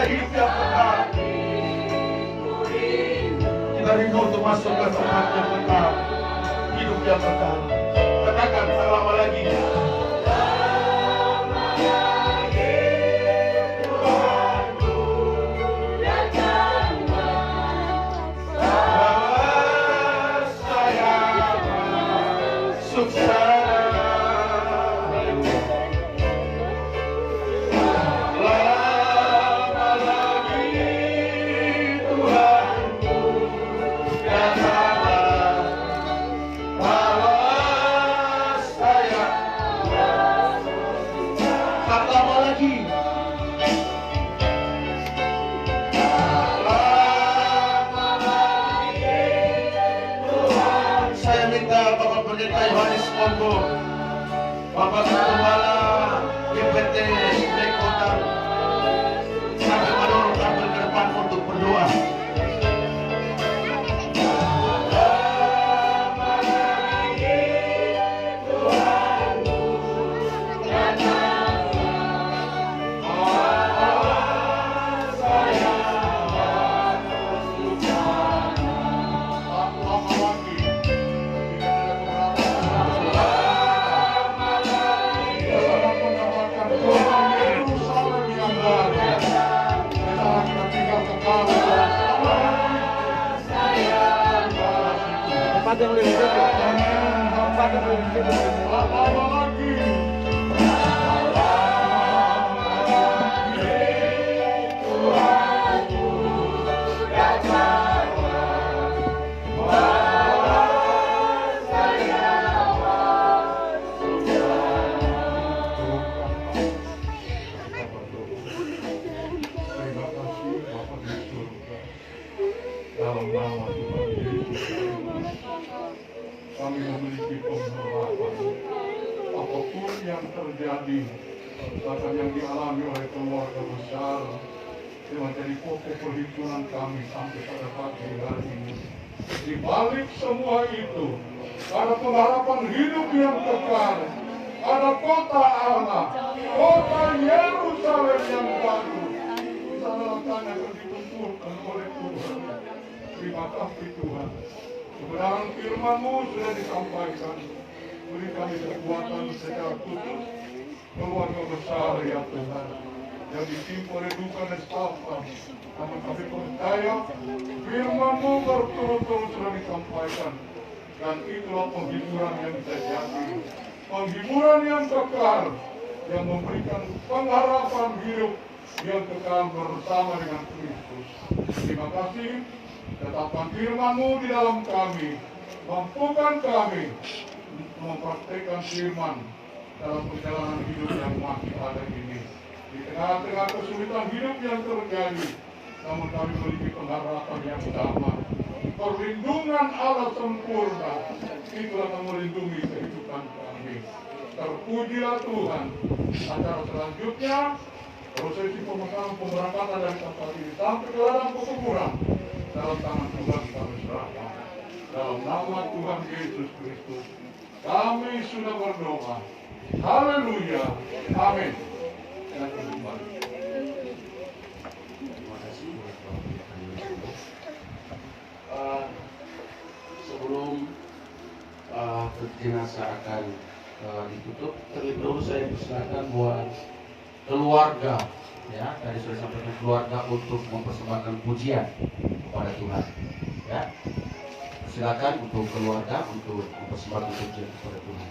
ada hidup yang kekal. Kita rindu untuk masuk ke tempat yang kekal, hidup yang kekal. Katakan, tak lama lagi. Bapak Pendeta Yohanes Monggo, Bapak Gembala GPT Kota, sampai mendorong tampil ke depan untuk berdoa. Tempat yang lebih dekat. Tempat yang lebih dekat. Dalam nama Tuhan Yesus, kami memiliki pengharapan. Apapun yang terjadi, bahkan yang dialami oleh keluarga besar, yang menjadi pokok perhitungan kami sampai pada pagi hari ini. Di balik semua itu, ada pengharapan hidup yang kekal. Ada kota Allah, kota Yerusalem yang baru. Di sana kami akan ditentukan oleh Tuhan. Terima kasih Tuhan. Kebenaran firman-Mu sudah disampaikan. Beri kami kekuatan secara khusus keluarga besar ya Tuhan, yang ditimpa oleh duka dan sapa. Namun kami percaya firman-Mu berturut-turut sudah disampaikan, dan itulah penghiburan yang sejati, penghiburan yang kekal, yang memberikan pengharapan hidup yang kekal bersama dengan Kristus. Terima kasih. Tetapkan firman-Mu di dalam kami, mampukan kami mempraktikkan firman dalam perjalanan hidup yang masih ada ini. Di tengah-tengah kesulitan hidup yang terjadi, namun kami memiliki pengharapan yang utama. Perlindungan Allah sempurna, itulah yang melindungi kehidupan kami. Terpujilah Tuhan. Acara selanjutnya, prosesi pemakaman pemberangkatan dari tempat ini sampai ke ladang pekuburan, dalam tangan Tuhan kami serahkan. Dalam nama Tuhan Yesus Kristus, kami sudah berdoa. Haleluya. Amin. Silakan kembali. Terima kasih buat sebelum jenazah akan ditutup, terlebih dahulu saya persilakan buat keluarga, ya, tadi sudah sampaikan keluarga untuk mempersembahkan pujian kepada Tuhan, ya. Silakan untuk keluarga untuk mempersembahkan pujian kepada Tuhan.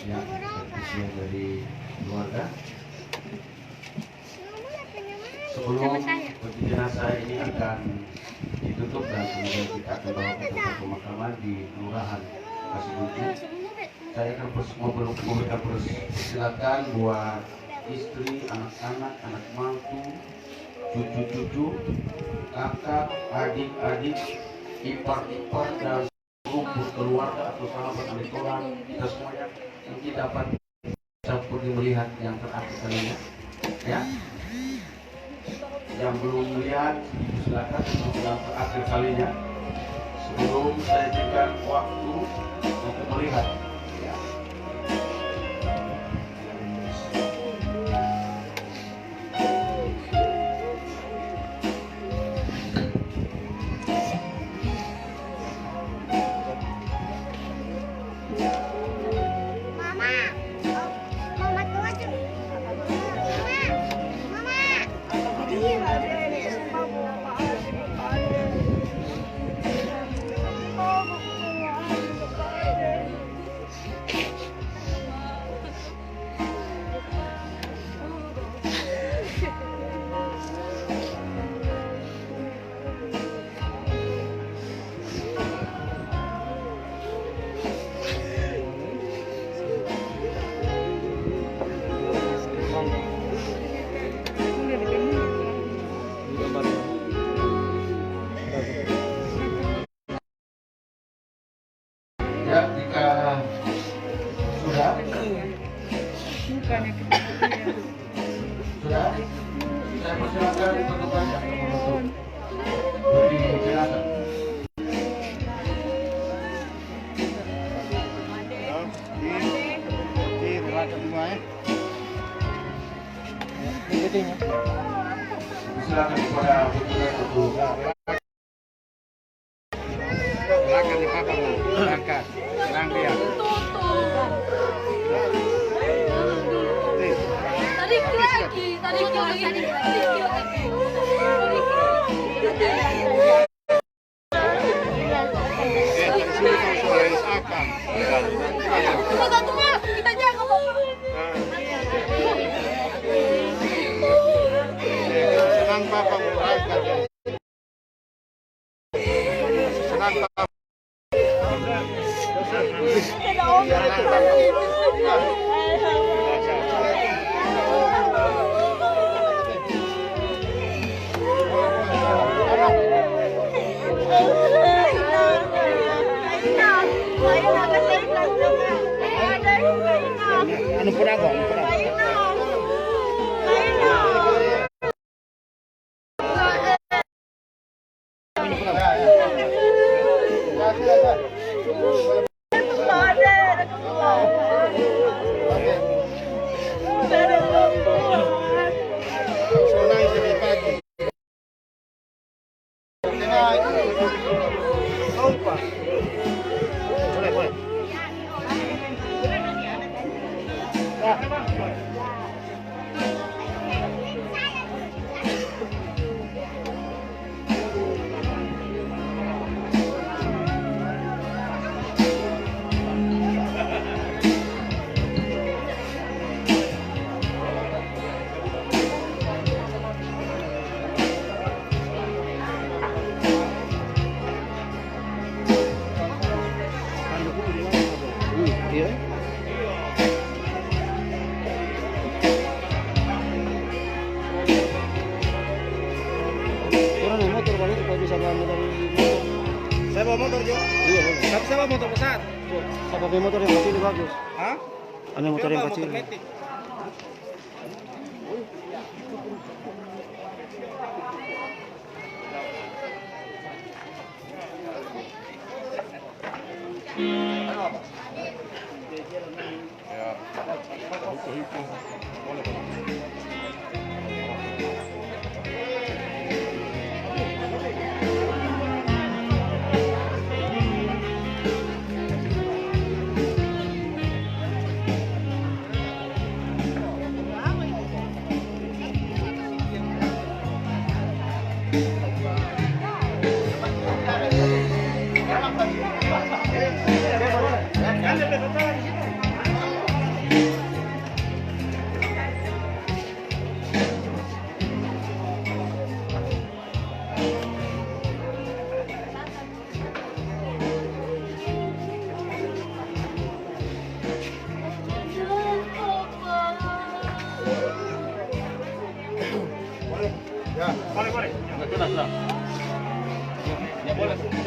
ya, usia dari keluarga. Sebelum peti jenazah ini akan ditutup dan kemudian kita akan bawa ke tempat pemakaman di Kelurahan Kasubuntu, saya akan memberikan persilakan buat istri, anak-anak, anak mantu, cucu-cucu, kakak, adik-adik, ipar-ipar dan seluruh keluarga atau sahabat elektoral kita semuanya mungkin dapat seperti melihat yang terakhir kalinya, ya. Yang belum melihat silakan untuk yang terakhir kalinya sebelum saya berikan waktu untuk melihat. Ya. Ya, jika sudah, saya persilakan petugas untuk berdiri jenazah. Silakan kepada petugas untuk Silakan di papan, angkat, serang dia. Tarik lagi. Tunggu, kita jaga Bapak. Senang papa berangkat. Senang papa. Anu pun aku, saya bawa motor Jo. Iya, tapi saya bawa motor besar. Saya pakai motor yang kecil bagus. Hah? Ada motor yang kecil.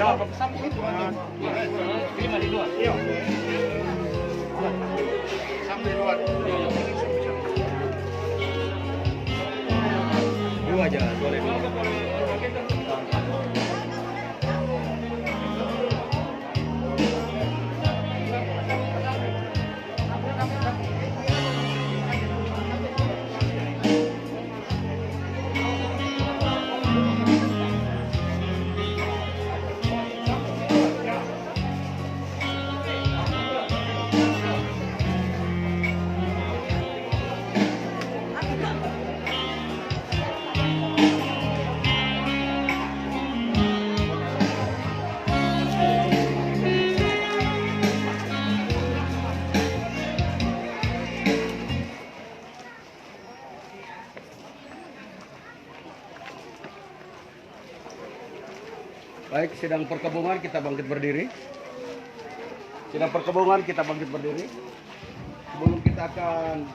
Dua aja, boleh. Baik, sidang perkabungan kita bangkit berdiri. Sidang perkabungan kita bangkit berdiri. Sebelum kita akan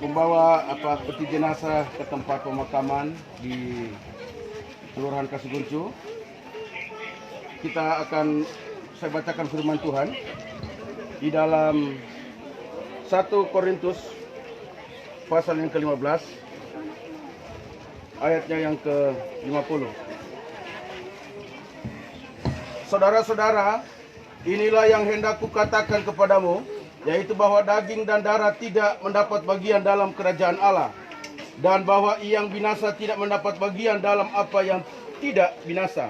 membawa peti jenazah ke tempat pemakaman di Kelurahan Kasuguncu, saya bacakan firman Tuhan di dalam 1 Korintus pasal yang ke-15 ayatnya yang ke-50. Saudara-saudara, inilah yang hendak kukatakan kepadamu, yaitu bahwa daging dan darah tidak mendapat bagian dalam kerajaan Allah, dan bahwa yang binasa tidak mendapat bagian dalam apa yang tidak binasa.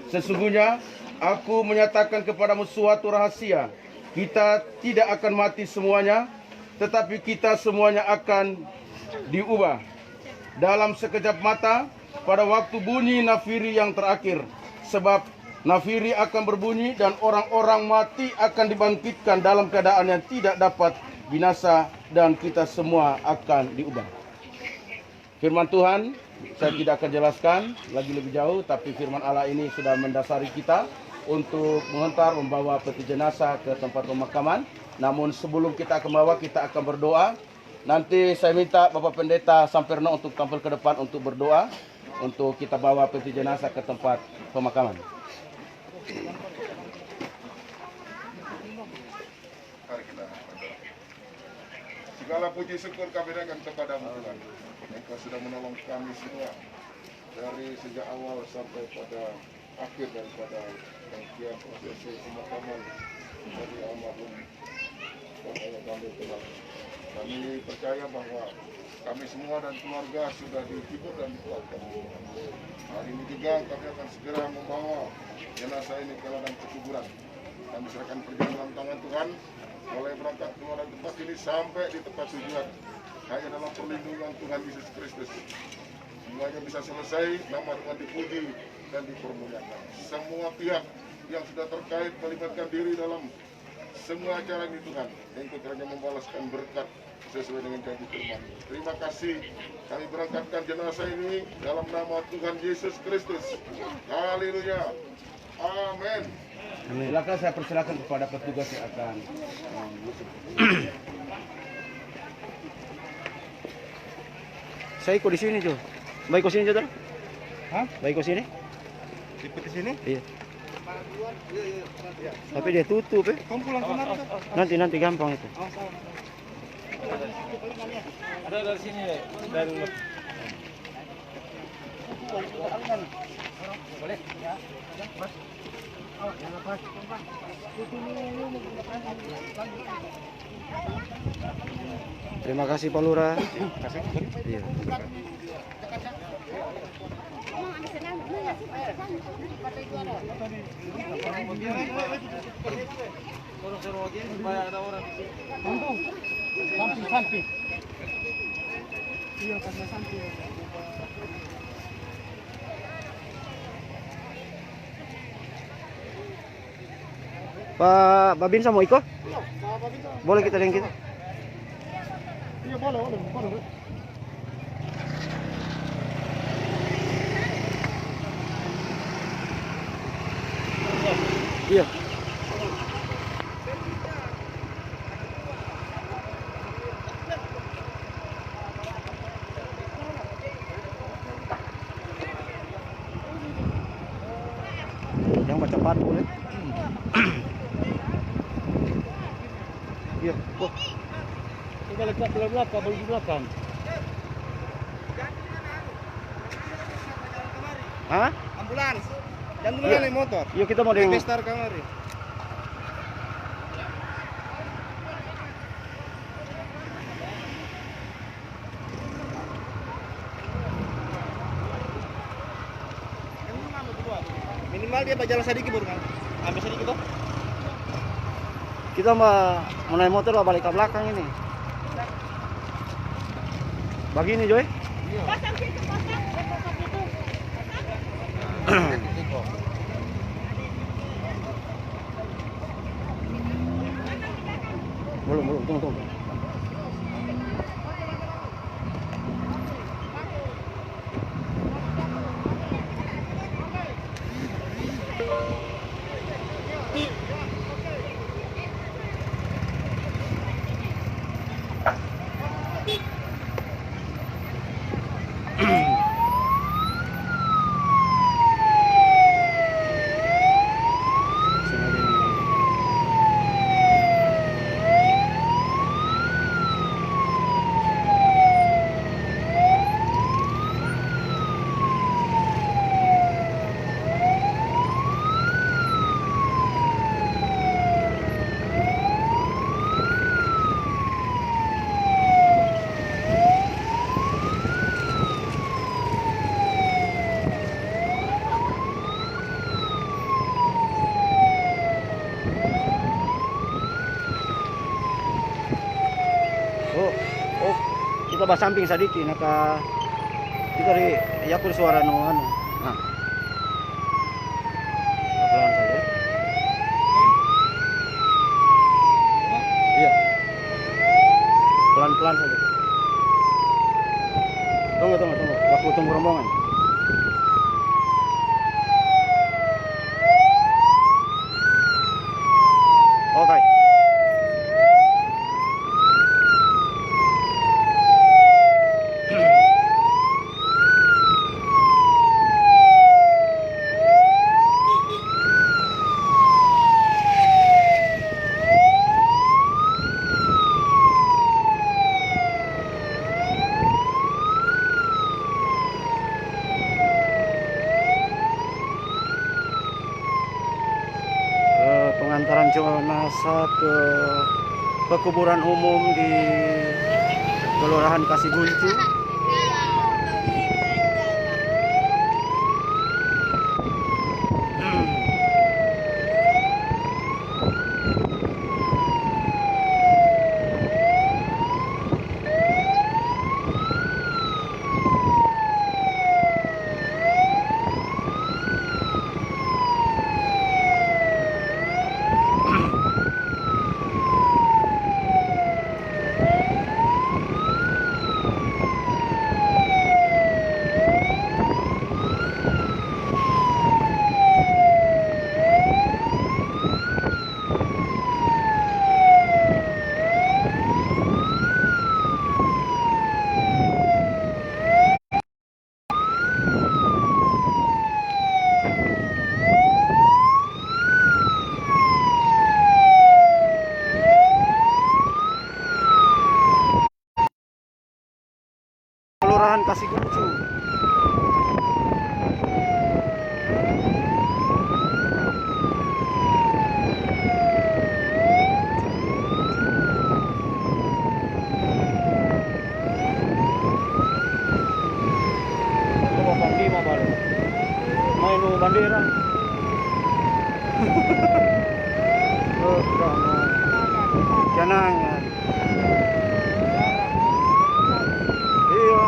Sesungguhnya, aku menyatakan kepadamu suatu rahasia. Kita tidak akan mati semuanya, tetapi kita semuanya akan diubah. Dalam sekejap mata, pada waktu bunyi nafiri yang terakhir. Sebab nafiri akan berbunyi dan orang-orang mati akan dibangkitkan dalam keadaan yang tidak dapat binasa dan kita semua akan diubah. Firman Tuhan saya tidak akan jelaskan lagi lebih jauh, tapi firman Allah ini sudah mendasari kita untuk membawa peti jenazah ke tempat pemakaman. Namun sebelum kita akan membawa, kita akan berdoa. Nanti saya minta Bapak Pendeta Samperno untuk tampil ke depan untuk berdoa untuk kita bawa peti jenazah ke tempat pemakaman. Mari kita berdoa. Segala puji syukur kami berikan kepadamu Tuhan. Engkau sudah menolong kami semua dari sejak awal sampai pada akhir daripada rangkaian prosesi pemakaman dari almarhum ayah kami Tuhan. Kami percaya bahwa kami semua dan keluarga sudah dihibur dan dikuatkan. Hari ini juga kami akan segera membawa jenazah ini ke ladang kuburan. Kami serahkan perjalanan dalam tangan Tuhan, mulai berangkat keluar dari tempat ini sampai di tempat tujuan. Hanya dalam perlindungan Tuhan Yesus Kristus, semuanya bisa selesai, nama Tuhan dipuji dan dipermuliakan. Semua pihak yang sudah terkait melibatkan diri dalam semua acara ini Tuhan, Engkau kiranya membalaskan berkat sesuai dengan janji firman. Terima kasih, kami berangkatkan jenazah ini dalam nama Tuhan Yesus Kristus. Haleluya. Amin. Silakan saya persilakan kepada petugas yang akan Saya ikut di sini, Jo. Baik ke sini, Jo. Hah? Baik ke sini? Ikut di sini? Iya. Tapi dia tutup, Kamu pulang kemana? Nanti gampang itu. Ada dari sini deh, dari dulu. Boleh? Ya. Mas. Terima kasih Pak Lurah. Iya. Samping. Iya, karena samping. Pak Babinsa mau ikut? Boleh kita dengan kita? Iya, boleh. Iya. Iya. Wah. Coba lekat belah belakang, kabel di belakang. Hah? Ambulans. Jangan dulu naik motor. Yuk kita mau dengan Vestar kamari. Minimal dia berjalan sedikit baru kan. Ambil sedikit toh. Kita mau naik motor balik ke belakang ini. Begini Joy. Pasang situ, pasang. Pasang situ. Belum, tunggu. Oh, kita bah samping sedikit naka kita yakur suara no anu. Nah. Pelan saja. Iya. Pelan-pelan saja. Tunggu. Aku tunggu rombongan. Oke. Pengantaran jenazah ke kuburan umum di Kelurahan Kasibuncu. Kelurahan Kasibuncu. Coba Bang Bima balik. Main bandera. Oh, jangan. Iya.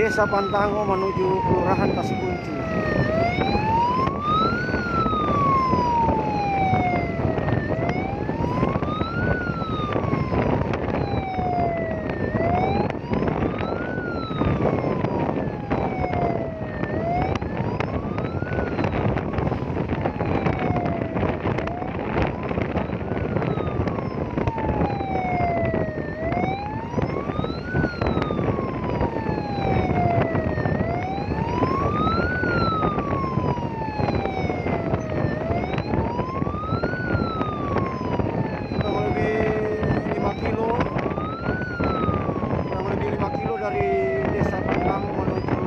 Desa Pantango menuju Kelurahan Kasikuncu. Kurang lebih 5 kilo dari Desa Pantango menuju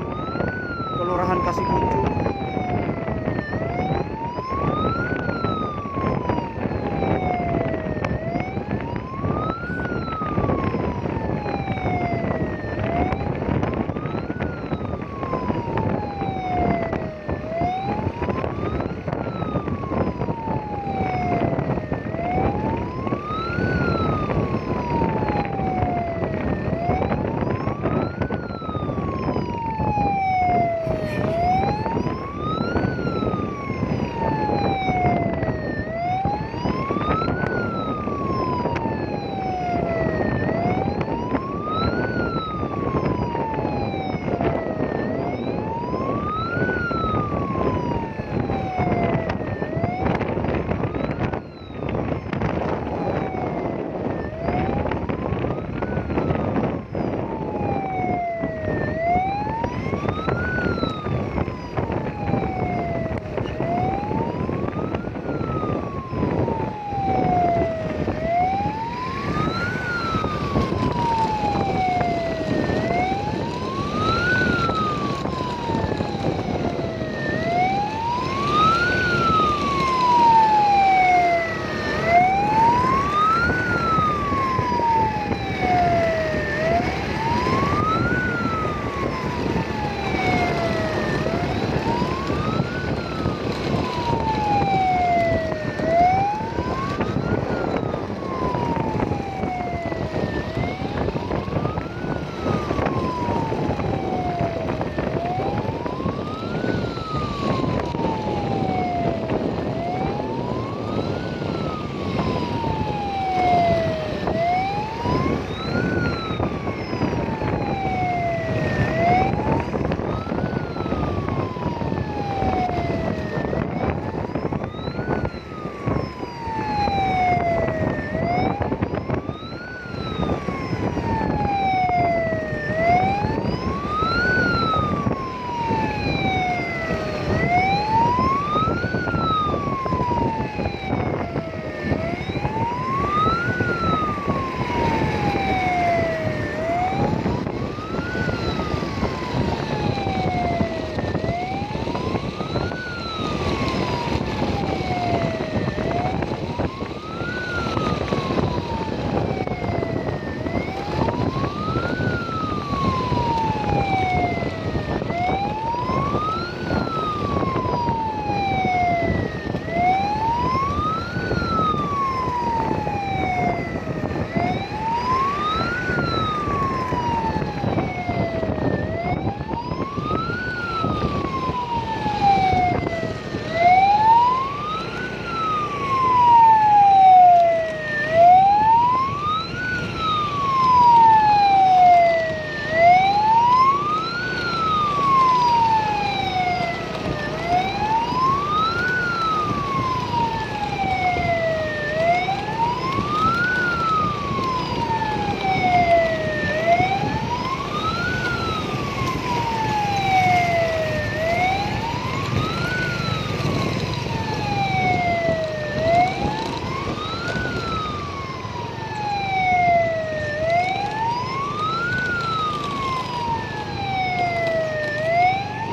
Kelurahan Kasikuncu.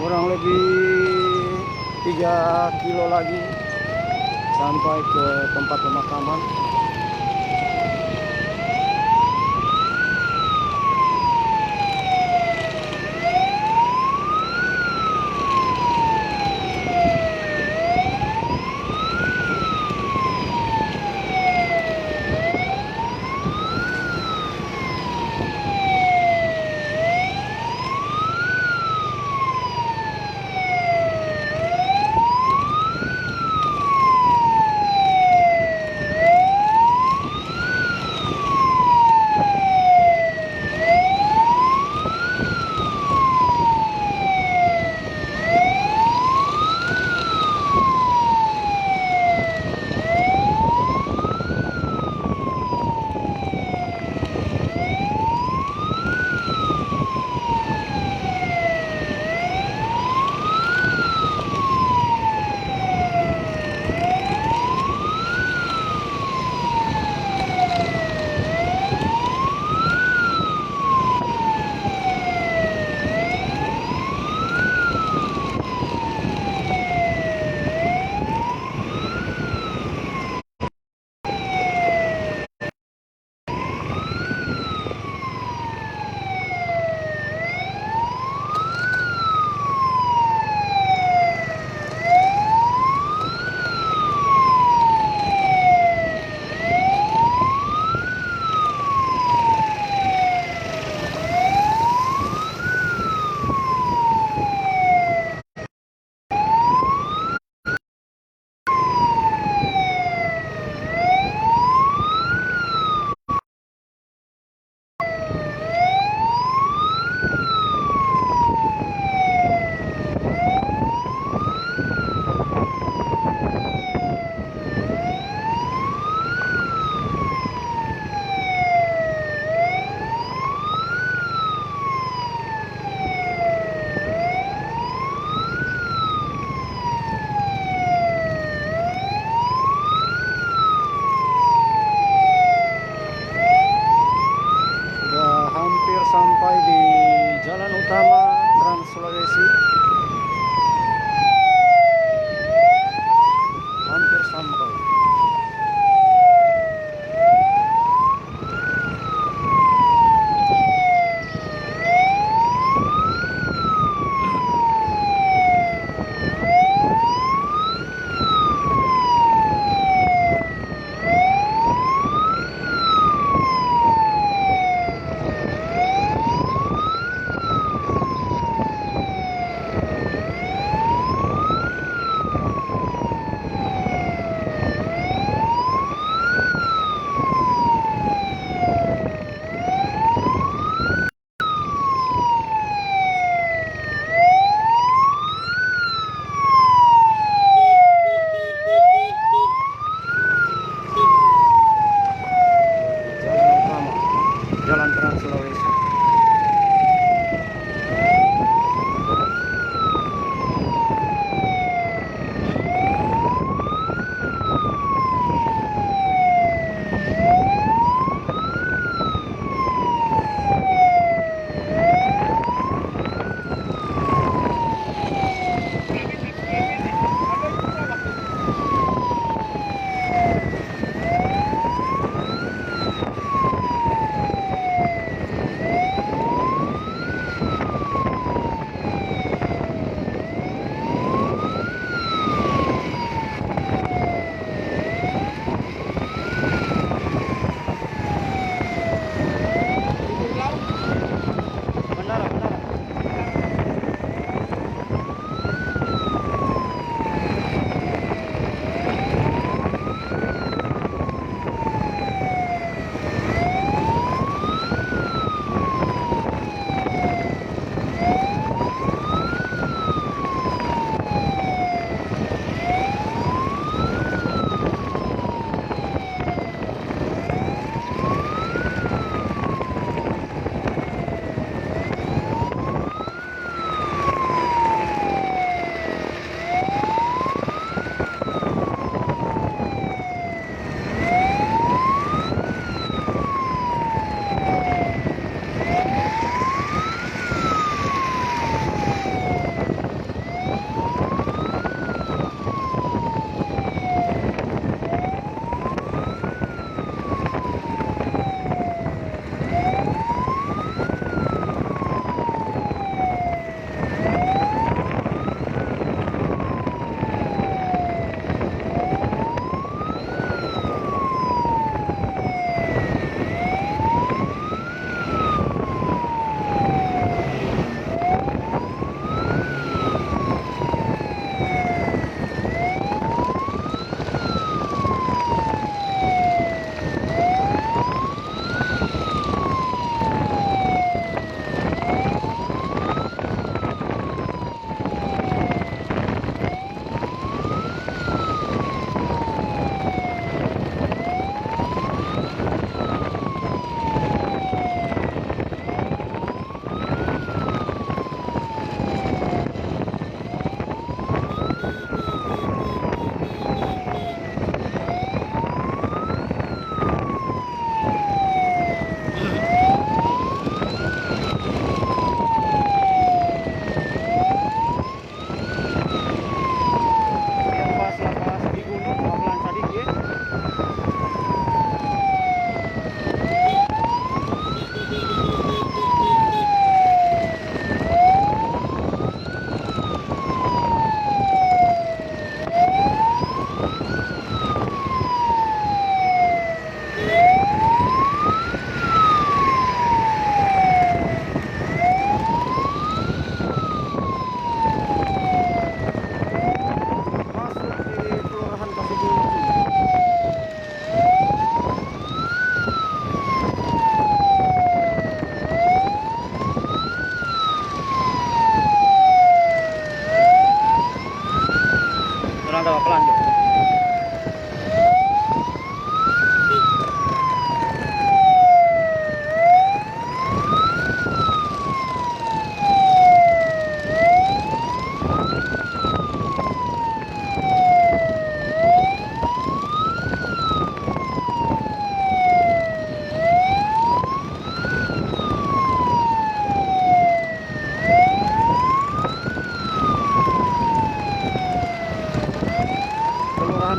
Kurang lebih 3 kilo lagi sampai ke tempat pemakaman.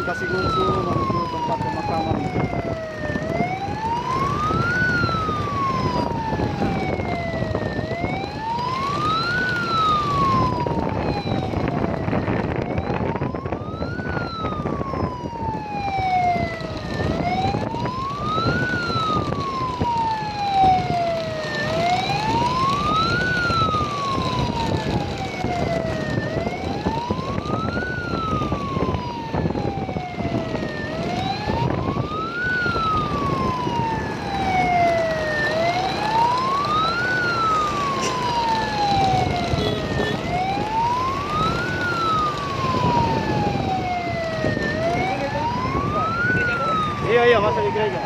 Kasiguncu menuju tempat pemakaman. Iya, masuk di gereja.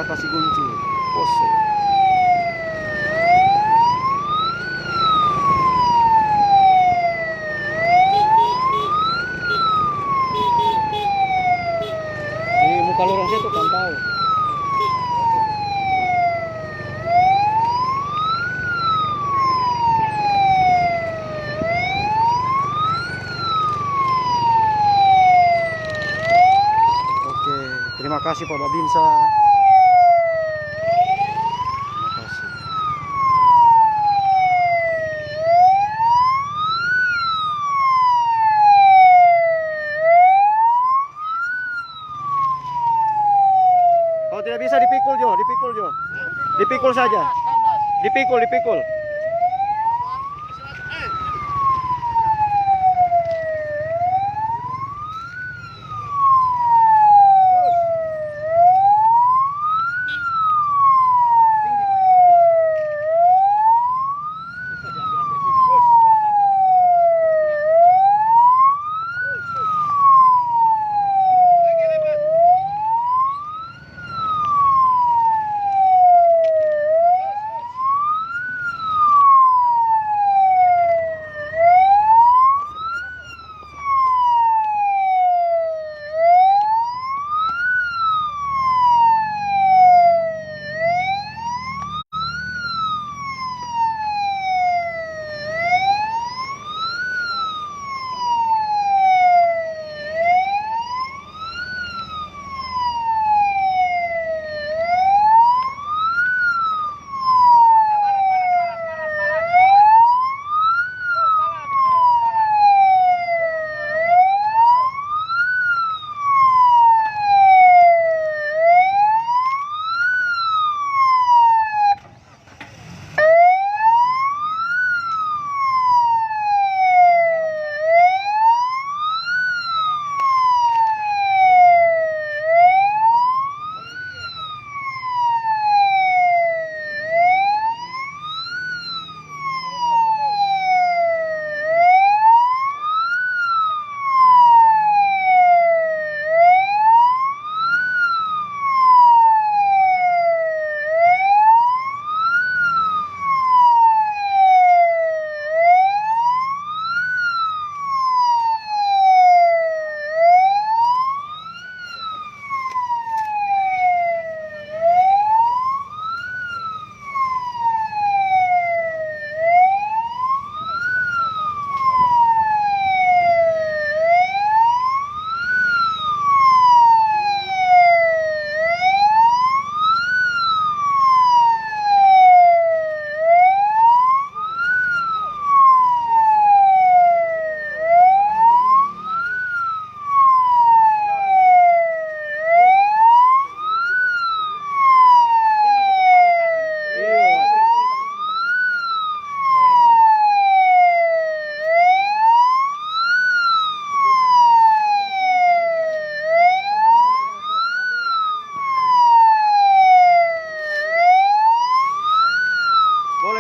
Kasiguncu, Poso. Di muka lorong situ kan tahu. Oke, terima kasih Pak Babinsa. Kalau tidak bisa dipikul Jo, dipikul Jo. Dipikul saja. Dipikul, dipikul.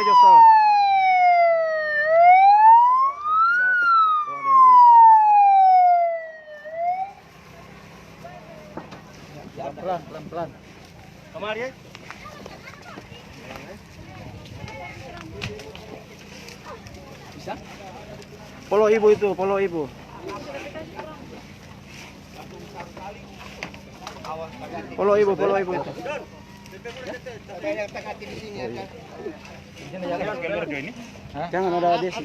Jostal. Pelan. Kemari ya. Bisa? Polo ibu itu, polo ibu. Polo ibu itu. Jangan ada desi.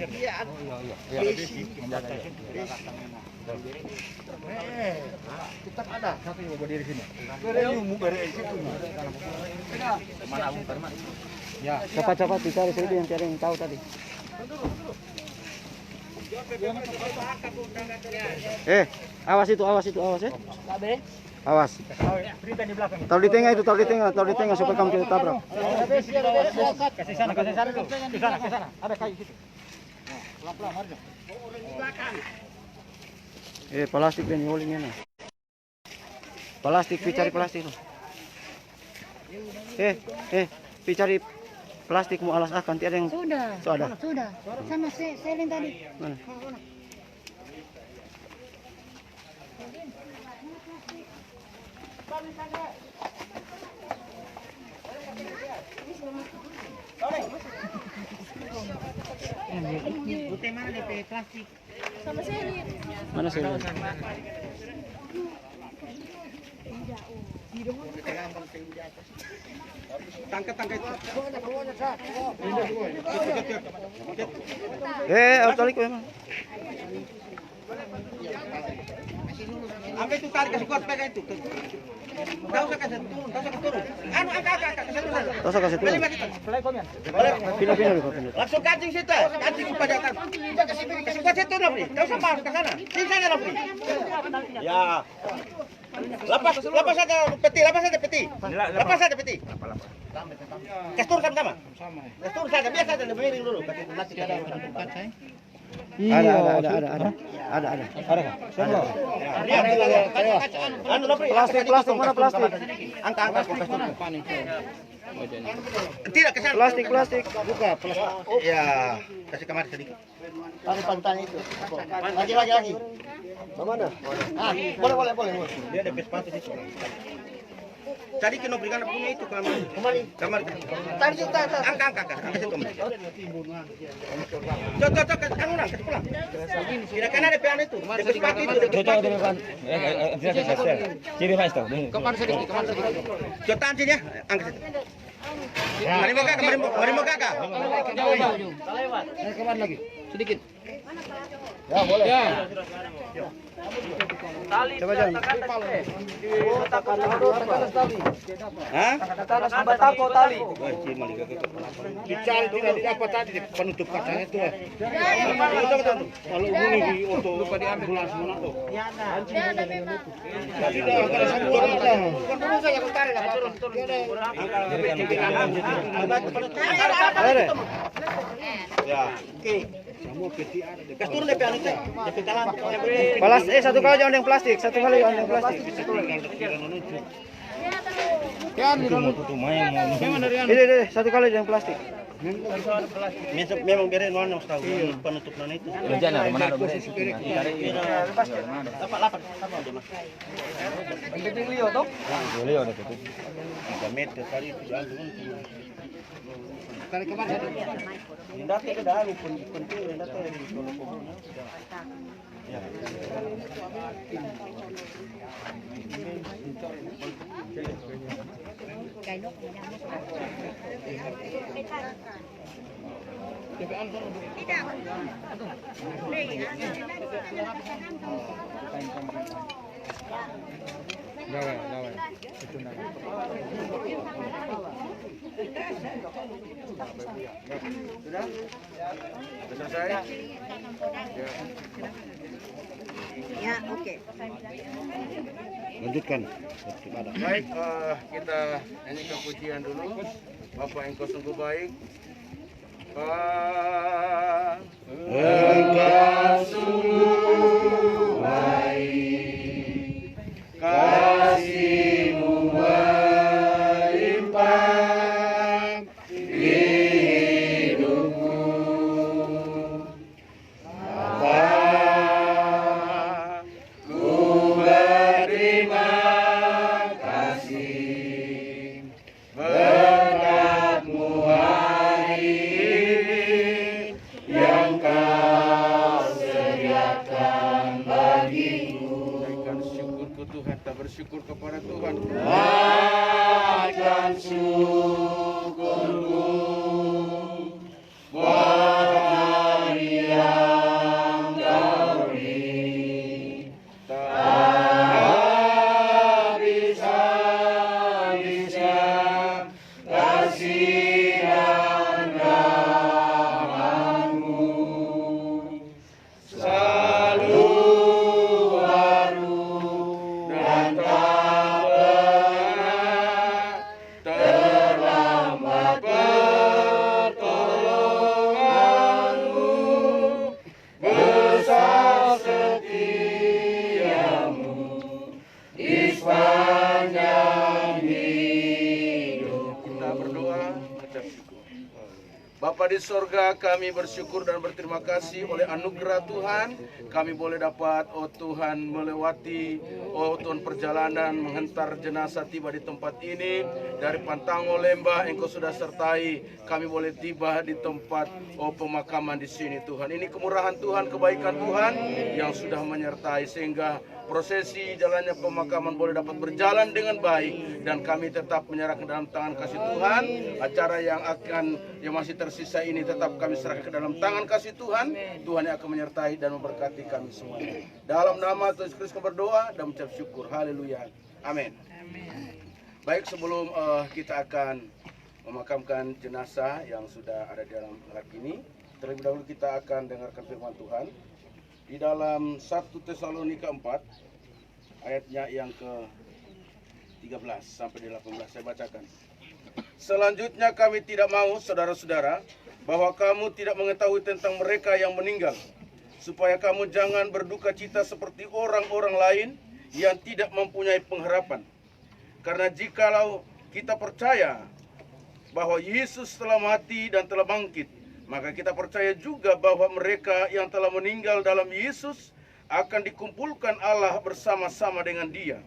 Tetap ada satu yang berdiri sini. Ya, cepat dicari sini yang cari yang tahu tadi. Awas ya. Awas. Taruh di tengah supaya kamu tidak tabrak. Kasih sana dulu. Di sana. Ada kayu situ. Pelan-pelan harusnya. Plastik dan nyolingnya nih. Plastik, cari plastik tuh. Cari plastik mau alas akan tiada yang Sudah. Sama selin tadi. Mana? Putih mana DP plastik? Sama selin. Mana selin? Tangkap itu. Tarik memang. Ambil itu tarik kasih kuat pegang itu. Tahu saya kasih turun. Anu angkat kasih turun. Tahu saya kasih turun. Pindah. Langsung kancing situ. Kancing pada atas. Kasih kuat situ Nopri. Tahu sama harus ke sana. Sini sana Nopri. Ya. Lepas saja peti. Kastur sama. Kastur saja biasa saja miring dulu. Ada. Plastik mana plastik? Angka kastur. Tidak ke sana. Plastik. Buka plastik. Ya, kasih kamar sedikit. Taruh pantai itu. Lagi. Mana? Boleh. Dia ada sepatu di situ. Tadi kena berikan punya itu kamar. Angka situ. Cocok anu nak pulang. Tidak kena ada piano itu. Ada sepatu itu. Ciri mas tuh. Kamar sedikit. Cotaan sini ya, angka situ. Mari mau kakak. Jauh. Kamar lagi. Sedikit. Ya, boleh. Ya. Tali. Coba jangan. Hah? Batako tali. Dicari tidak didapat tadi penutup katanya itu. Kalau bunyi di auto lupa diambil langsung tuh. Jadi dah kalau sambung dah. Turun saja kau tarik lah turun. Ya. Oke. Semua peti ada. Kastur DP anu teh. DP talan. Satu kali jangan yang plastik. Ini satu kali yang plastik. Memang biarin warna tahu penutup nana itu. Jangan mana ada Lapan. Penting Leo toh? Leo ada itu. Ada meter tadi itu Tarik kemana? Hendak ke dalam penting hendak ke kalau pohon. Ya. Gawai. Itu nama. Sudah? Selesai? Ya, oke. Lanjutkan. Baik, kita nyanyikan pujian dulu. Bapak Engkau sungguh baik. Engkau sungguh baik, kasih-Mu berlimpah di bersyukur kepada Tuhan. Akan syukurku buat hari yang Kau beri. Tak bisa kasih dan rahmat-Mu selalu baru dan tak pernah terlambat pertolongan-Mu, besar setiamu di sepanjang hidup. Kita berdoa, mengucap syukur. Bapa di sorga, kami bersyukur dan berterima kasih oleh anugerah Tuhan. Kami boleh dapat, oh Tuhan, melewati, oh Tuhan, perjalanan menghentar jenazah tiba di tempat ini. Dari Pantango Lembah, Engkau sudah sertai. Kami boleh tiba di tempat, oh pemakaman di sini Tuhan. Ini kemurahan Tuhan, kebaikan Tuhan yang sudah menyertai sehingga prosesi jalannya pemakaman boleh dapat berjalan dengan baik, dan kami tetap menyerahkan dalam tangan kasih Tuhan. Acara yang masih tersisa ini tetap kami serahkan ke dalam tangan kasih Tuhan. Tuhan yang akan menyertai dan memberkati kami semuanya. Dalam nama Tuhan Yesus Kristus berdoa dan mengucap syukur. Haleluya. Amin. Baik, sebelum kita akan memakamkan jenazah yang sudah ada di dalam lahat ini, terlebih dahulu kita akan dengarkan firman Tuhan di dalam 1 Tesalonika 4 ayatnya yang ke-13 sampai 18. Saya bacakan. Selanjutnya kami tidak mau, saudara-saudara, bahwa kamu tidak mengetahui tentang mereka yang meninggal, supaya kamu jangan berduka cita seperti orang-orang lain yang tidak mempunyai pengharapan. Karena jikalau kita percaya bahwa Yesus telah mati dan telah bangkit, maka kita percaya juga bahwa mereka yang telah meninggal dalam Yesus akan dikumpulkan Allah bersama-sama dengan Dia.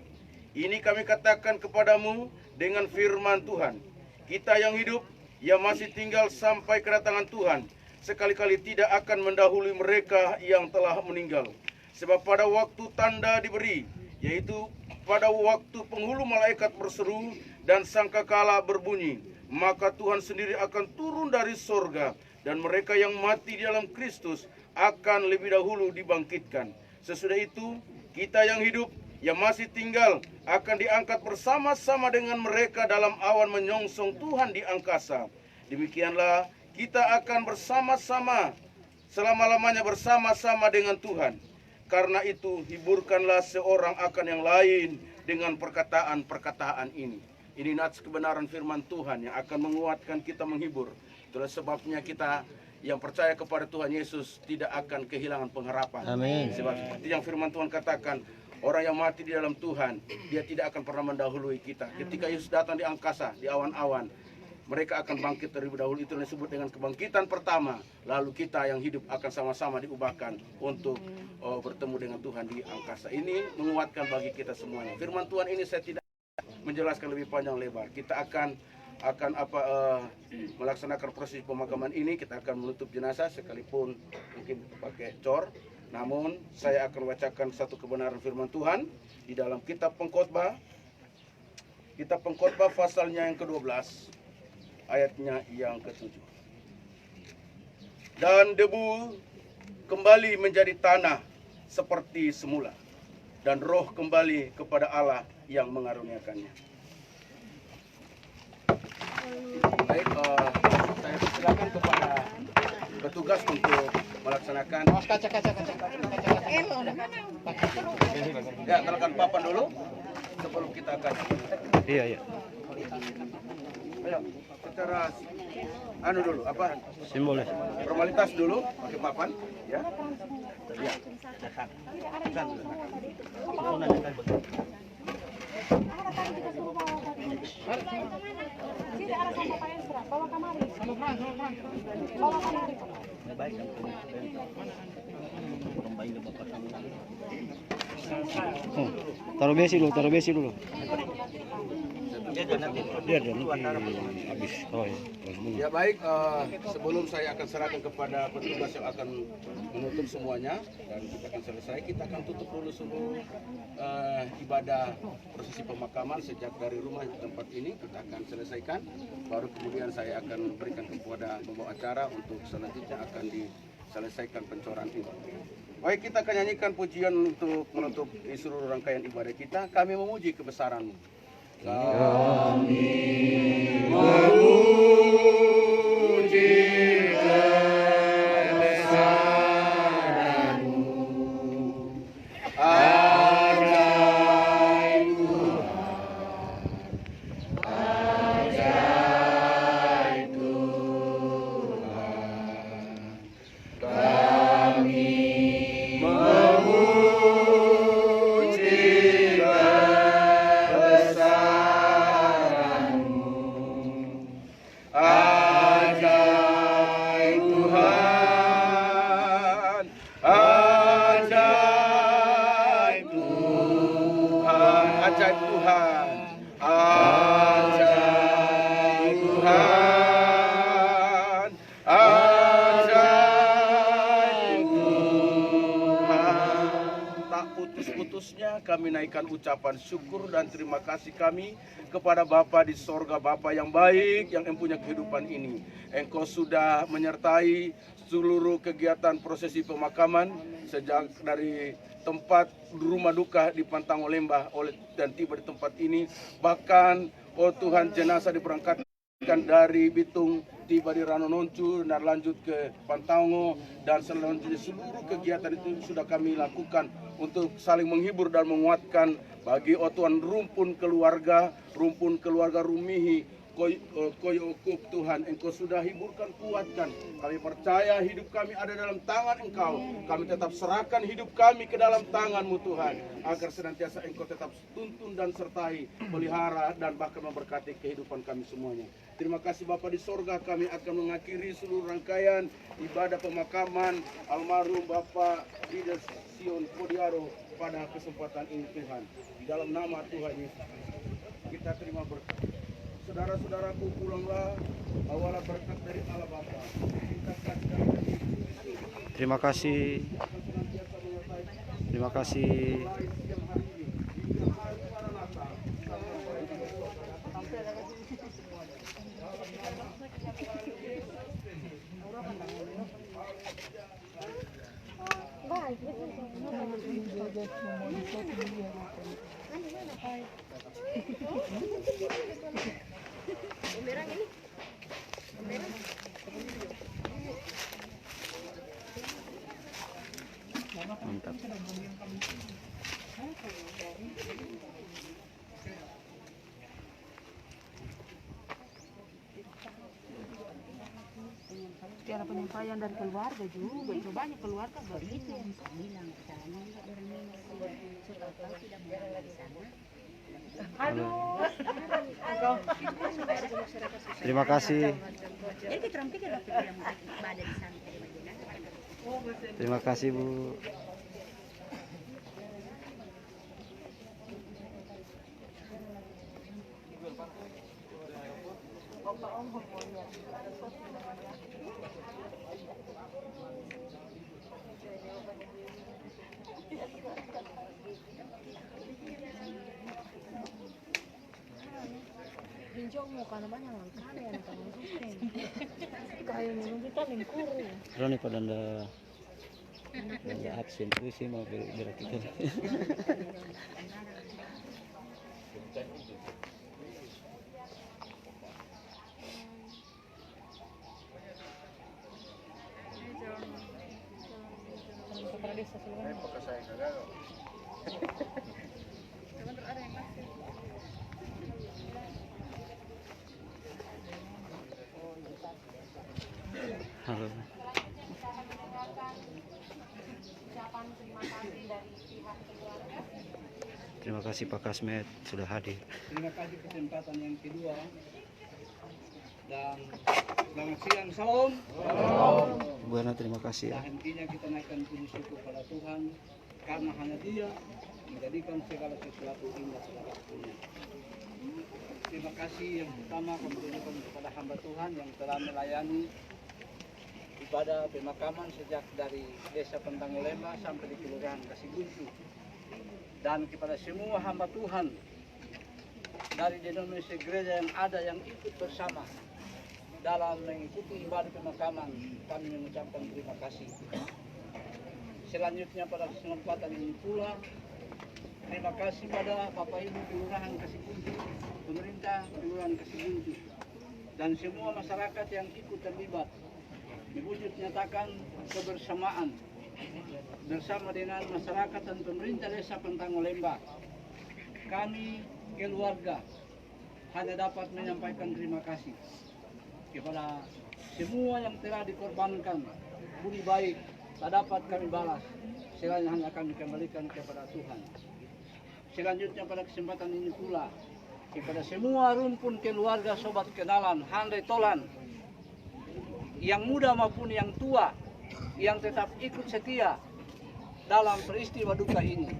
Ini kami katakan kepadamu dengan firman Tuhan. Kita yang hidup, yang masih tinggal sampai kedatangan Tuhan, sekali-kali tidak akan mendahului mereka yang telah meninggal. Sebab pada waktu tanda diberi, yaitu pada waktu penghulu malaikat berseru dan sangkakala berbunyi, maka Tuhan sendiri akan turun dari sorga, dan mereka yang mati di dalam Kristus akan lebih dahulu dibangkitkan. Sesudah itu, kita yang hidup, yang masih tinggal, akan diangkat bersama-sama dengan mereka dalam awan menyongsong Tuhan di angkasa. Demikianlah kita akan bersama-sama, selama-lamanya bersama-sama dengan Tuhan. Karena itu, hiburkanlah seorang akan yang lain dengan perkataan-perkataan ini. Ini nats kebenaran firman Tuhan yang akan menguatkan kita, menghibur. Itulah sebabnya kita yang percaya kepada Tuhan Yesus tidak akan kehilangan pengharapan. Amin. Sebab seperti yang firman Tuhan katakan, orang yang mati di dalam Tuhan, dia tidak akan pernah mendahului kita. Ketika Yesus datang di angkasa, di awan-awan, mereka akan bangkit terlebih dahulu. Itu yang disebut dengan kebangkitan pertama. Lalu kita yang hidup akan sama-sama diubahkan untuk bertemu dengan Tuhan di angkasa. Ini menguatkan bagi kita semuanya. Firman Tuhan ini saya tidak menjelaskan lebih panjang lebar. Kita akan melaksanakan proses pemakaman ini. Kita akan menutup jenazah sekalipun mungkin pakai cor. Namun saya akan bacakan satu kebenaran firman Tuhan di dalam kitab Pengkhotbah. Kitab Pengkhotbah pasalnya yang ke-12 ayatnya yang ke-7. Dan debu kembali menjadi tanah seperti semula, dan roh kembali kepada Allah yang mengaruniakannya. Baik, saya silakan kepada petugas untuk melaksanakan. Ya, tekan papan dulu sebelum kita akan. Iya. Ayo, secara dulu, Simbolnya. formalitas dulu, pakai papan, ya. Ya. Taruh besi dulu. habis. Oh ya. Ya baik, sebelum saya akan serahkan kepada petugas yang akan menutup semuanya dan kita akan selesai, kita akan tutup dulu seluruh ibadah prosesi pemakaman sejak dari rumah tempat ini kita akan selesaikan. Baru kemudian saya akan berikan kepada pembawa acara untuk selanjutnya akan diselesaikan pencoran ini. Baik, kita akan nyanyikan pujian untuk menutup di seluruh rangkaian ibadah kita. Kami memuji kebesaran-Mu. Kami memuji kebesaran-Mu. Ajaib Tuhan, ajaib Tuhan. Kami memuji kebesaran-Mu. Ajaib Tuhan, ajaib Tuhan, ajaib Tuhan, ajaib Tuhan, ajaib Tuhan. Tak putus-putusnya kami naikkan ucapan syukur dan terima kasih kami kepada Bapa di sorga, Bapa yang baik, yang mempunyai kehidupan ini. Engkau sudah menyertai seluruh kegiatan prosesi pemakaman sejak dari tempat rumah duka di Pantango Lembah dan tiba di tempat ini. Bahkan, oh Tuhan, jenazah diberangkatkan dari Bitung tiba di Ranononcu dan lanjut ke Pantango, dan selanjutnya seluruh kegiatan itu sudah kami lakukan untuk saling menghibur dan menguatkan bagi Tuhan rumpun keluarga Rumihi Koyokuk. Tuhan, Engkau sudah hiburkan, kuatkan. Kami percaya hidup kami ada dalam tangan Engkau. Kami tetap serahkan hidup kami ke dalam tangan-Mu Tuhan, agar senantiasa Engkau tetap tuntun dan sertai, pelihara dan bahkan memberkati kehidupan kami semuanya. Terima kasih Bapa di sorga, kami akan mengakhiri seluruh rangkaian ibadah pemakaman almarhum Bapak Leader Sion Kodiaro pada kesempatan ini Tuhan. Di dalam nama Tuhan Yesus kita terima berkat. Saudara-saudaraku, pulanglah, bawalah berkat dari Allah Bapa. Terima kasih. Terima kasih. Mantap. Tiada penyampaian dari keluarga juga, itu banyak keluarga begitu. Bilang caranya enggak orang supaya tahu tidak mau di sana. Aduh. Terima kasih. Jadi kita orang pikir waktu bilang ada di sana. Terima kasih Bu. Hinjau muka namanya langkah ya, kayak kita lingkuru. Roni pada anda absen itu sih mau berak kita. Halo. Terima kasih Pak Kasmet sudah hadir. Terima kasih kesempatan yang kedua. Dan selamat siang, salam. Bu Ana, terima kasih ya. Dan intinya kita naikkan puji syukur pada Tuhan karena hanya Dia menjadikan segala sesuatu indah pada waktunya. terima kasih yang pertama kami tunjukkan kepada hamba Tuhan yang telah melayani ibadah pemakaman sejak dari Desa Pentangolemba sampai di Kelurahan Kasiguntu, dan kepada semua hamba Tuhan dari denominasi gereja yang ada yang ikut bersama dalam mengikuti ibadah pemakaman, kami mengucapkan terima kasih. Selanjutnya pada kesempatan ini pula, terima kasih pada Bapak Ibu Kelurahan Kasiguntu, pemerintah Kelurahan Kasiguntu, dan semua masyarakat yang ikut terlibat diwujud nyatakan kebersamaan bersama dengan masyarakat dan pemerintah Desa Pentangolemba. Kami keluarga hanya dapat menyampaikan terima kasih kepada semua yang telah dikorbankan. Budi baik tak dapat kami balas, selain hanya kami kembalikan kepada Tuhan. Selanjutnya pada kesempatan ini pula, kepada semua rumpun keluarga sobat kenalan, handai tolan, yang muda maupun yang tua, yang tetap ikut setia dalam peristiwa duka ini.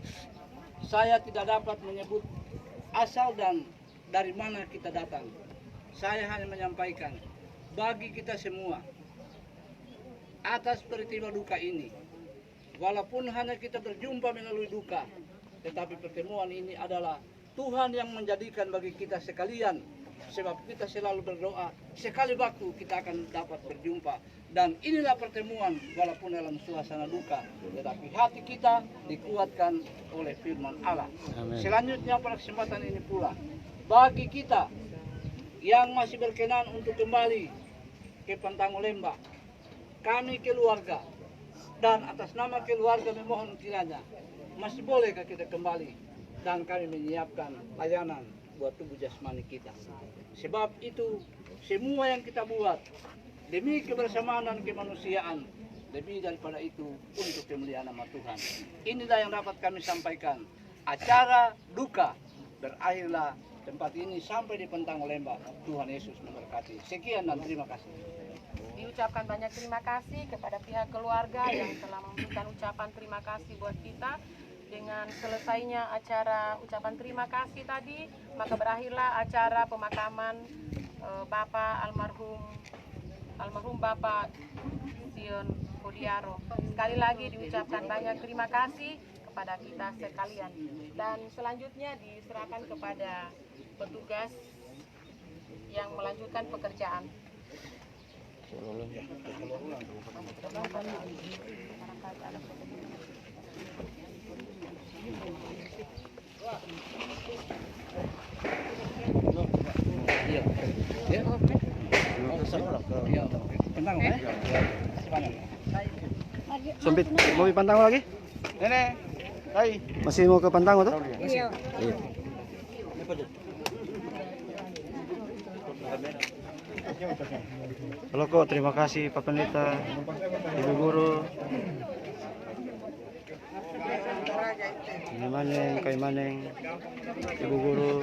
Saya tidak dapat menyebut asal dan dari mana kita datang. Saya hanya menyampaikan, bagi kita semua, atas peristiwa duka ini, walaupun hanya kita berjumpa melalui duka, tetapi pertemuan ini adalah Tuhan yang menjadikan bagi kita sekalian. Sebab kita selalu berdoa, sekali waktu kita akan dapat berjumpa. Dan inilah pertemuan walaupun dalam suasana duka, tetapi hati kita dikuatkan oleh firman Allah. Amen. Selanjutnya pada kesempatan ini pula, bagi kita yang masih berkenan untuk kembali ke Pentangolemba, kami keluarga dan atas nama keluarga memohon kiranya masih bolehkah kita kembali, dan kami menyiapkan layanan buat tubuh jasmani kita. Sebab itu semua yang kita buat demi kebersamaan dan kemanusiaan, lebih daripada itu untuk kemuliaan nama Tuhan. Inilah yang dapat kami sampaikan. Acara duka berakhirlah tempat ini sampai di Pentangolemba. Tuhan Yesus memberkati. Sekian dan terima kasih. Diucapkan banyak terima kasih kepada pihak keluarga yang telah memberikan ucapan terima kasih buat kita. Dengan selesainya acara ucapan terima kasih tadi, maka berakhirlah acara pemakaman Bapak almarhum Bapak Zion Kodiaro. Sekali lagi diucapkan banyak terima kasih kepada kita sekalian. Dan selanjutnya diserahkan kepada petugas yang melanjutkan pekerjaan. Sempit, mau ke Pantango lagi? Nenek, hai. Masih mau ke Pantango tuh? Iya. Iya. Halo kok, terima kasih Pak Pendeta, Ibu Guru. Ini Maneng, Kai Maneng, Ibu Guru,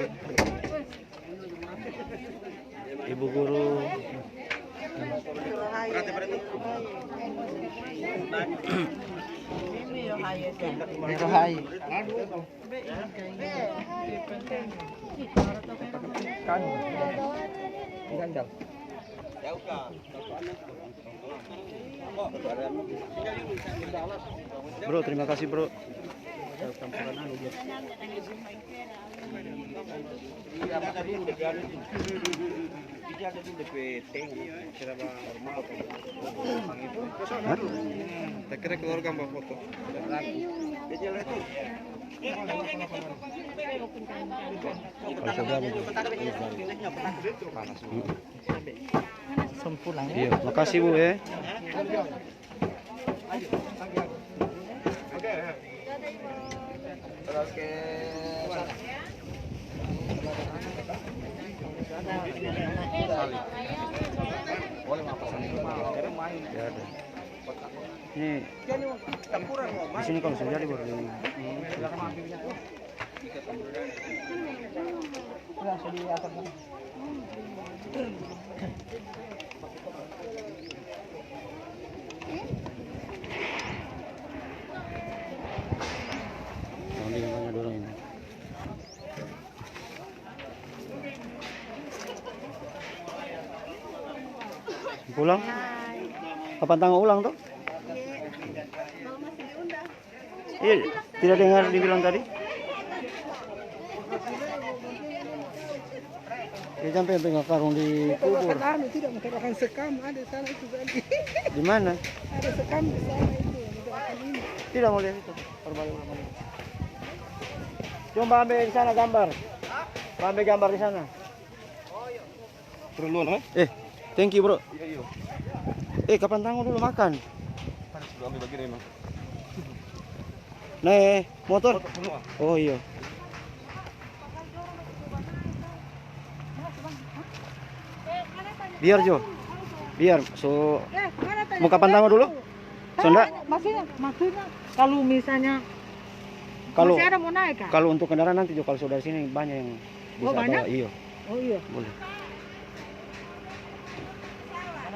Ibu Guru. Bro, terima kasih bro. Tak kira keluar gambar foto. Iya, makasih Bu ya. Ya ada. Ini di sini kalau sudah baru ini. Ini mana dorong ini. Pulang? Kapan tanggal ulang tuh? Iya, tidak dengar dibilang tadi? Dia sampai pegang karung di kubur. Tidak mengatakan sekam ada sana itu tadi. Di mana? Ada sekam di sana itu. Tidak mau lihat itu. Terbalik ulang lagi. Coba ambil di sana gambar. Ambil gambar di sana. Perlu nah? Thank you, bro. Iya. Kapan tanggung dulu makan? Sudah ambil begini emang. Nih, motor. Oh iya. Biar Jo. Biar. So mau kapan tanggung dulu? Sonda? Maksudnya kalau misalnya Kalau masih ada mau naik kan? kalau untuk kendaraan nanti Jo, kalau saudara sini banyak yang bisa banyak? bawa. Iya. Oh iya. Boleh.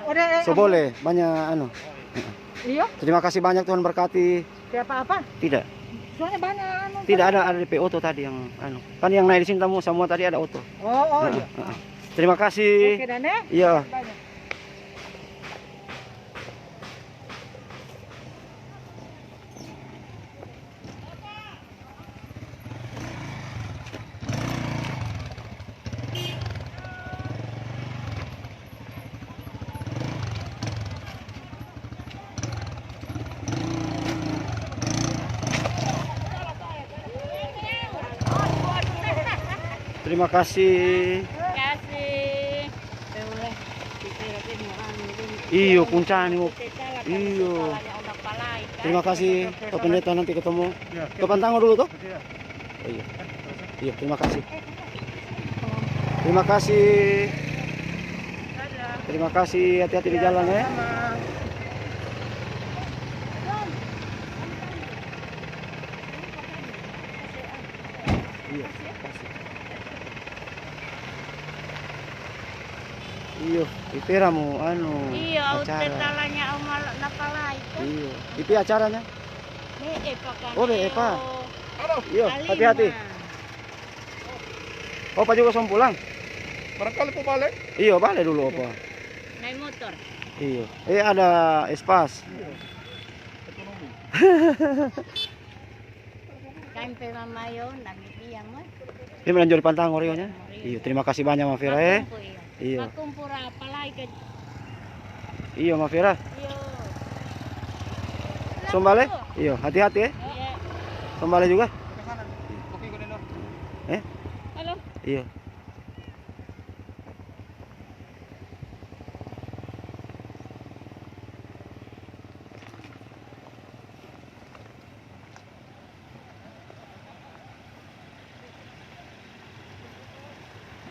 Udah, So boleh, banyak anu. Iya. Terima kasih banyak, Tuhan berkati. Siapa apa? Tidak. Soalnya banyak anu. Tidak ada DP oto tadi yang anu. Kan yang naik di sini tamu semua tadi ada oto. Oh iya. Terima kasih. Oke, Dane. Iya. Banyak. Terima kasih. Iyo kuncani. Iyo. Terima kasih. Pak Pendeta, nanti ketemu. Kapan tanggal dulu toh? Oh, iya. Iya, terima kasih. Terima kasih. Terima kasih. Hati-hati di jalan ya. Iya, kasih. Iyo, ipera mo anu acara. Talanya umal napalay. Iyo, ipi acaranya? Epa kan. Oh, Epa. Iyo, hati-hati. Opa juga mau pulang? Barangkali po balik. Iyo, balik dulu Opa. Naik motor. Iyo. Ada espas. Kain pe mamayo nagdiam mo. Ini melanjut di Pantang Orionya. Iyo, terima kasih banyak Ma Vera ya. Iyo. Kumpura palay ka. Iyo Ma Vera. Iyo. Sombale? Iyo, hati-hati ya. Sombale juga. Halo. Iyo.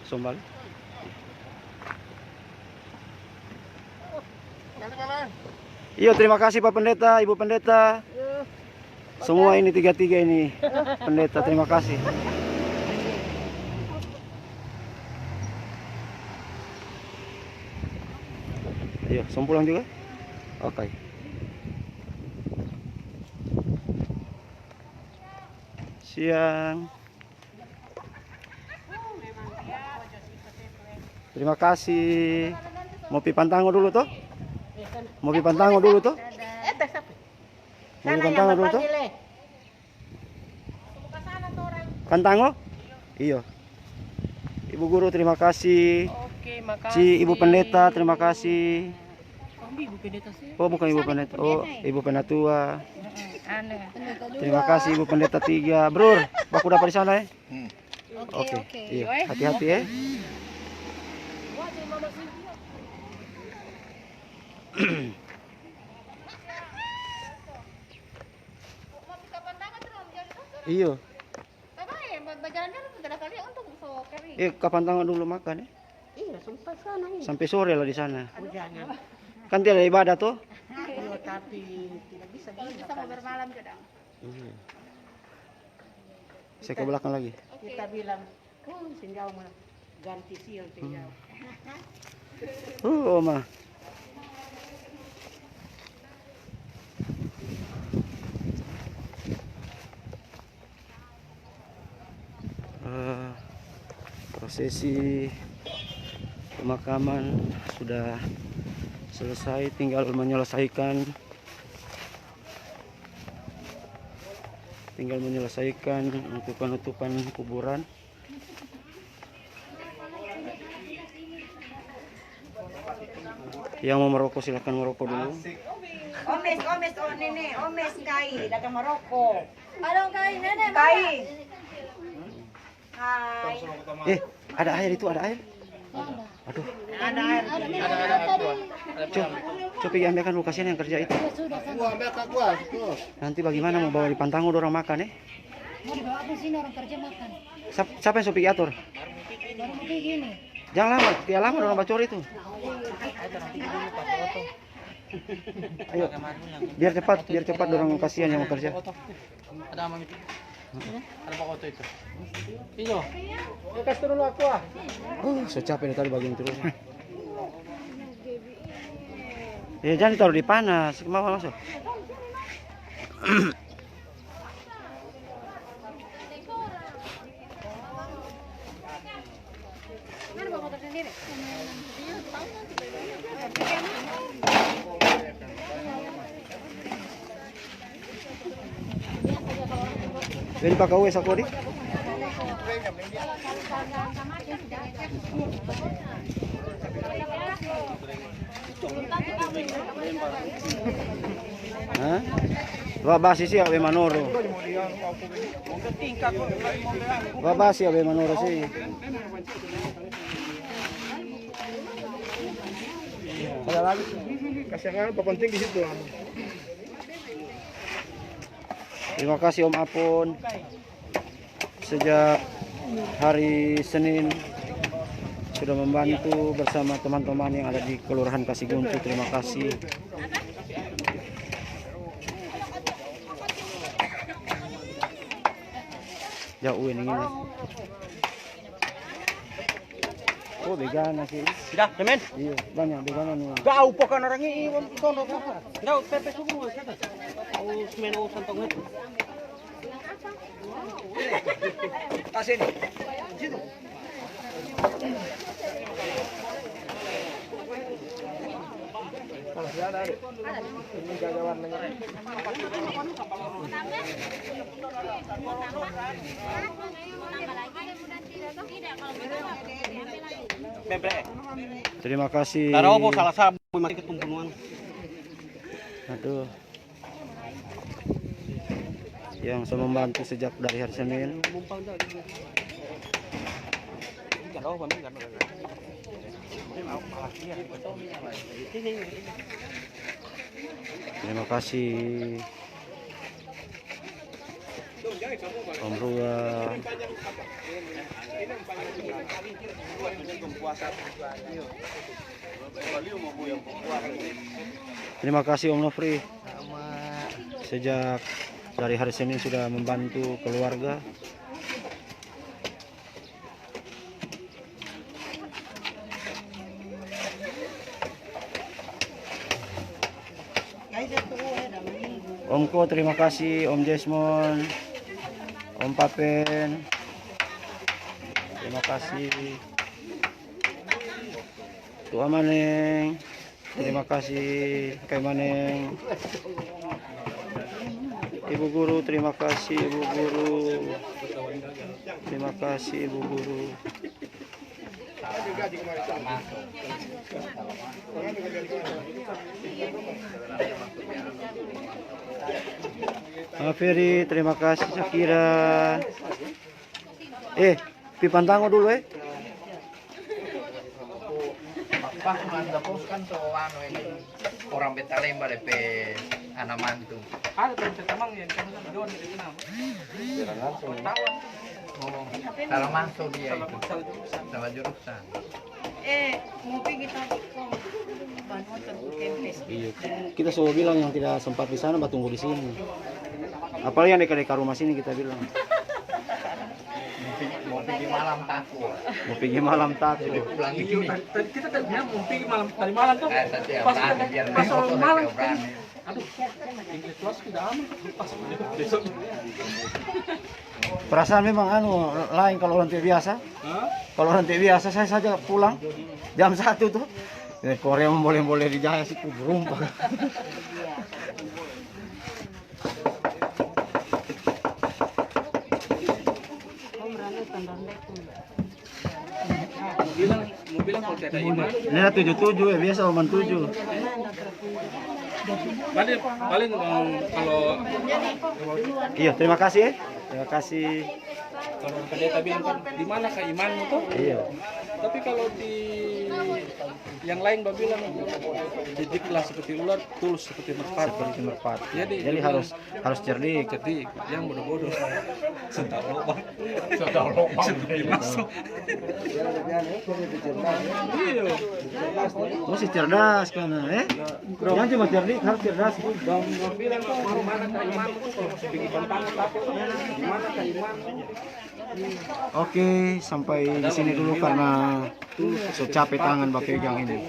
Sombale. Iya, terima kasih Pak Pendeta, Ibu Pendeta. Semua ini tiga-tiga ini pendeta, terima kasih. Iya, pulang juga. Oke. Siang. Terima kasih. Mau pi Pantango dulu toh? Mau pi Pantango dulu toh? Mau pi Pantango dulu toh? Pantango? Iya. Ibu guru terima kasih. Oke, makasih. Si Ibu Pendeta terima kasih. Ibu Pendeta sih. Oh, bukan Ibu Pendeta. Oh, Ibu Penatua. Terima kasih Ibu Pendeta 3. Bro, baku dapat di sana ya? Oke. Iya, hati-hati ya. Iya. Kapan tanggal dulu makan ya? Iya, sampai sana. Sampai sore lah di sana. Jangan. Kan tidak ada ibadah tuh? Iya, tapi tidak bisa. Kalau bisa mau bermalam kadang. Iya. Saya ke belakang lagi. Kita bilang, senjau mah ganti sial senjau. Oma. Prosesi pemakaman sudah selesai, tinggal menyelesaikan untuk penutupan kuburan. Yang mau merokok silahkan merokok dulu. Omes, oh nenek, omes kai, dagang merokok. Ada kai, nenek. Kai. Hai. Ada air itu, ada air. Aduh. Ada air. Coba ambilkan lu, kasihan yang kerja itu. Nanti bagaimana mau bawa di Pantango orang makan Mau dibawa ke sini orang kerja makan. Siapa yang Sopi atur? Baru mau kayak gini. Jangan lama, dia lama orang bacor itu. Ayo, biar cepat orang kasihan yang mau kerja. Ada mami. Ada Pak Oto itu. Iyo. Kasih dulu aku ah. So capek tadi bagian terus. Ya jangan ditaruh di panas, mau masuk. Mana bawa motor sendiri? Jadi pakai wes aku di. Hah? Babasi sih abe manoro. Babasi abe manoro sih. Ada lagi. Kasihan apa penting di situ. Terima kasih Om Apun. Sejak hari Senin sudah membantu bersama teman-teman yang ada di Kelurahan Kasiguntu. Terima kasih. Jauh ini. Oh, begana sih. Sudah, temen. Iya, banyak begana nih. Gak upokan orang ini, tono apa? Gak pepe suku kata. Aus menu santong itu. Kasih nih. Situ. Kalau sudah ada. Ini gagawan lagi. Terima kasih. Taruh apa salah sabu masih ketumpuan. Aduh. Yang sudah membantu sejak dari hari Senin. Terima kasih Om Rua. Terima kasih Om Nofri. Sejak dari hari Senin sudah membantu keluarga. Omko terima kasih, Om Jesmon, Om Papen, terima kasih. Tua Maneng, terima kasih. Kak Maneng, Ibu Guru, terima kasih Ibu Guru, terima kasih Ibu Guru. Ferry, terima kasih Shakira. Pi Pantango dulu Pak manda pos kan to ano ini orang Betalemba DP anak mantu. Ada tempat tamang yang kamu doon di sana. Langsung. Salah masuk dia itu. Salah jurusan. Mau pergi tadi kok bangun terkempes. Iya. Kita selalu bilang yang tidak sempat di sana tunggu di sini. Apalagi yang dekat rumah sini kita bilang. Mau pergi malam takut. Mau pergi malam takut. Pulang ini. Kita tadi bilang mau pergi malam tadi malam tuh. Pas malam. Aduh, English kelas tidak aman. Pas besok. Perasaan memang lain kalau orang biasa. Kalau orang biasa saya saja pulang jam 1 tuh Korea boleh di Jaya sih berumpa. Mau bilang kalau tidak iman. Ini 77 ya, biasa oman 7. Paling kalau Iya, terima kasih ya. Terima kasih. kalau pendeta bilang kan di mana imanmu tuh? Iya. Tapi kalau di yang lain bilang didiklah seperti ular, tulus seperti merpati. Seperti merpati. Jadi harus cerdik. Cerdik, yang bodoh-bodoh. Sedang lubang. Masuk. Iya. Mesti cerdas kan, Yang cuma cerdik harus cerdas. Bang bilang tuh mana imanmu tuh kalau sedikit bantang tapi di mana iman? Oke, sampai di sini dulu karena so capek tangan pegang ini.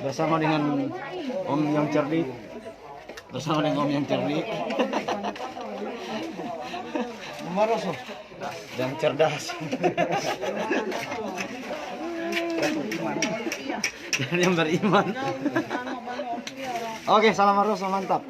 Bersama dengan Om yang cerdik. Dan cerdas. Dan yang beriman. Oke, salam Maroso, mantap.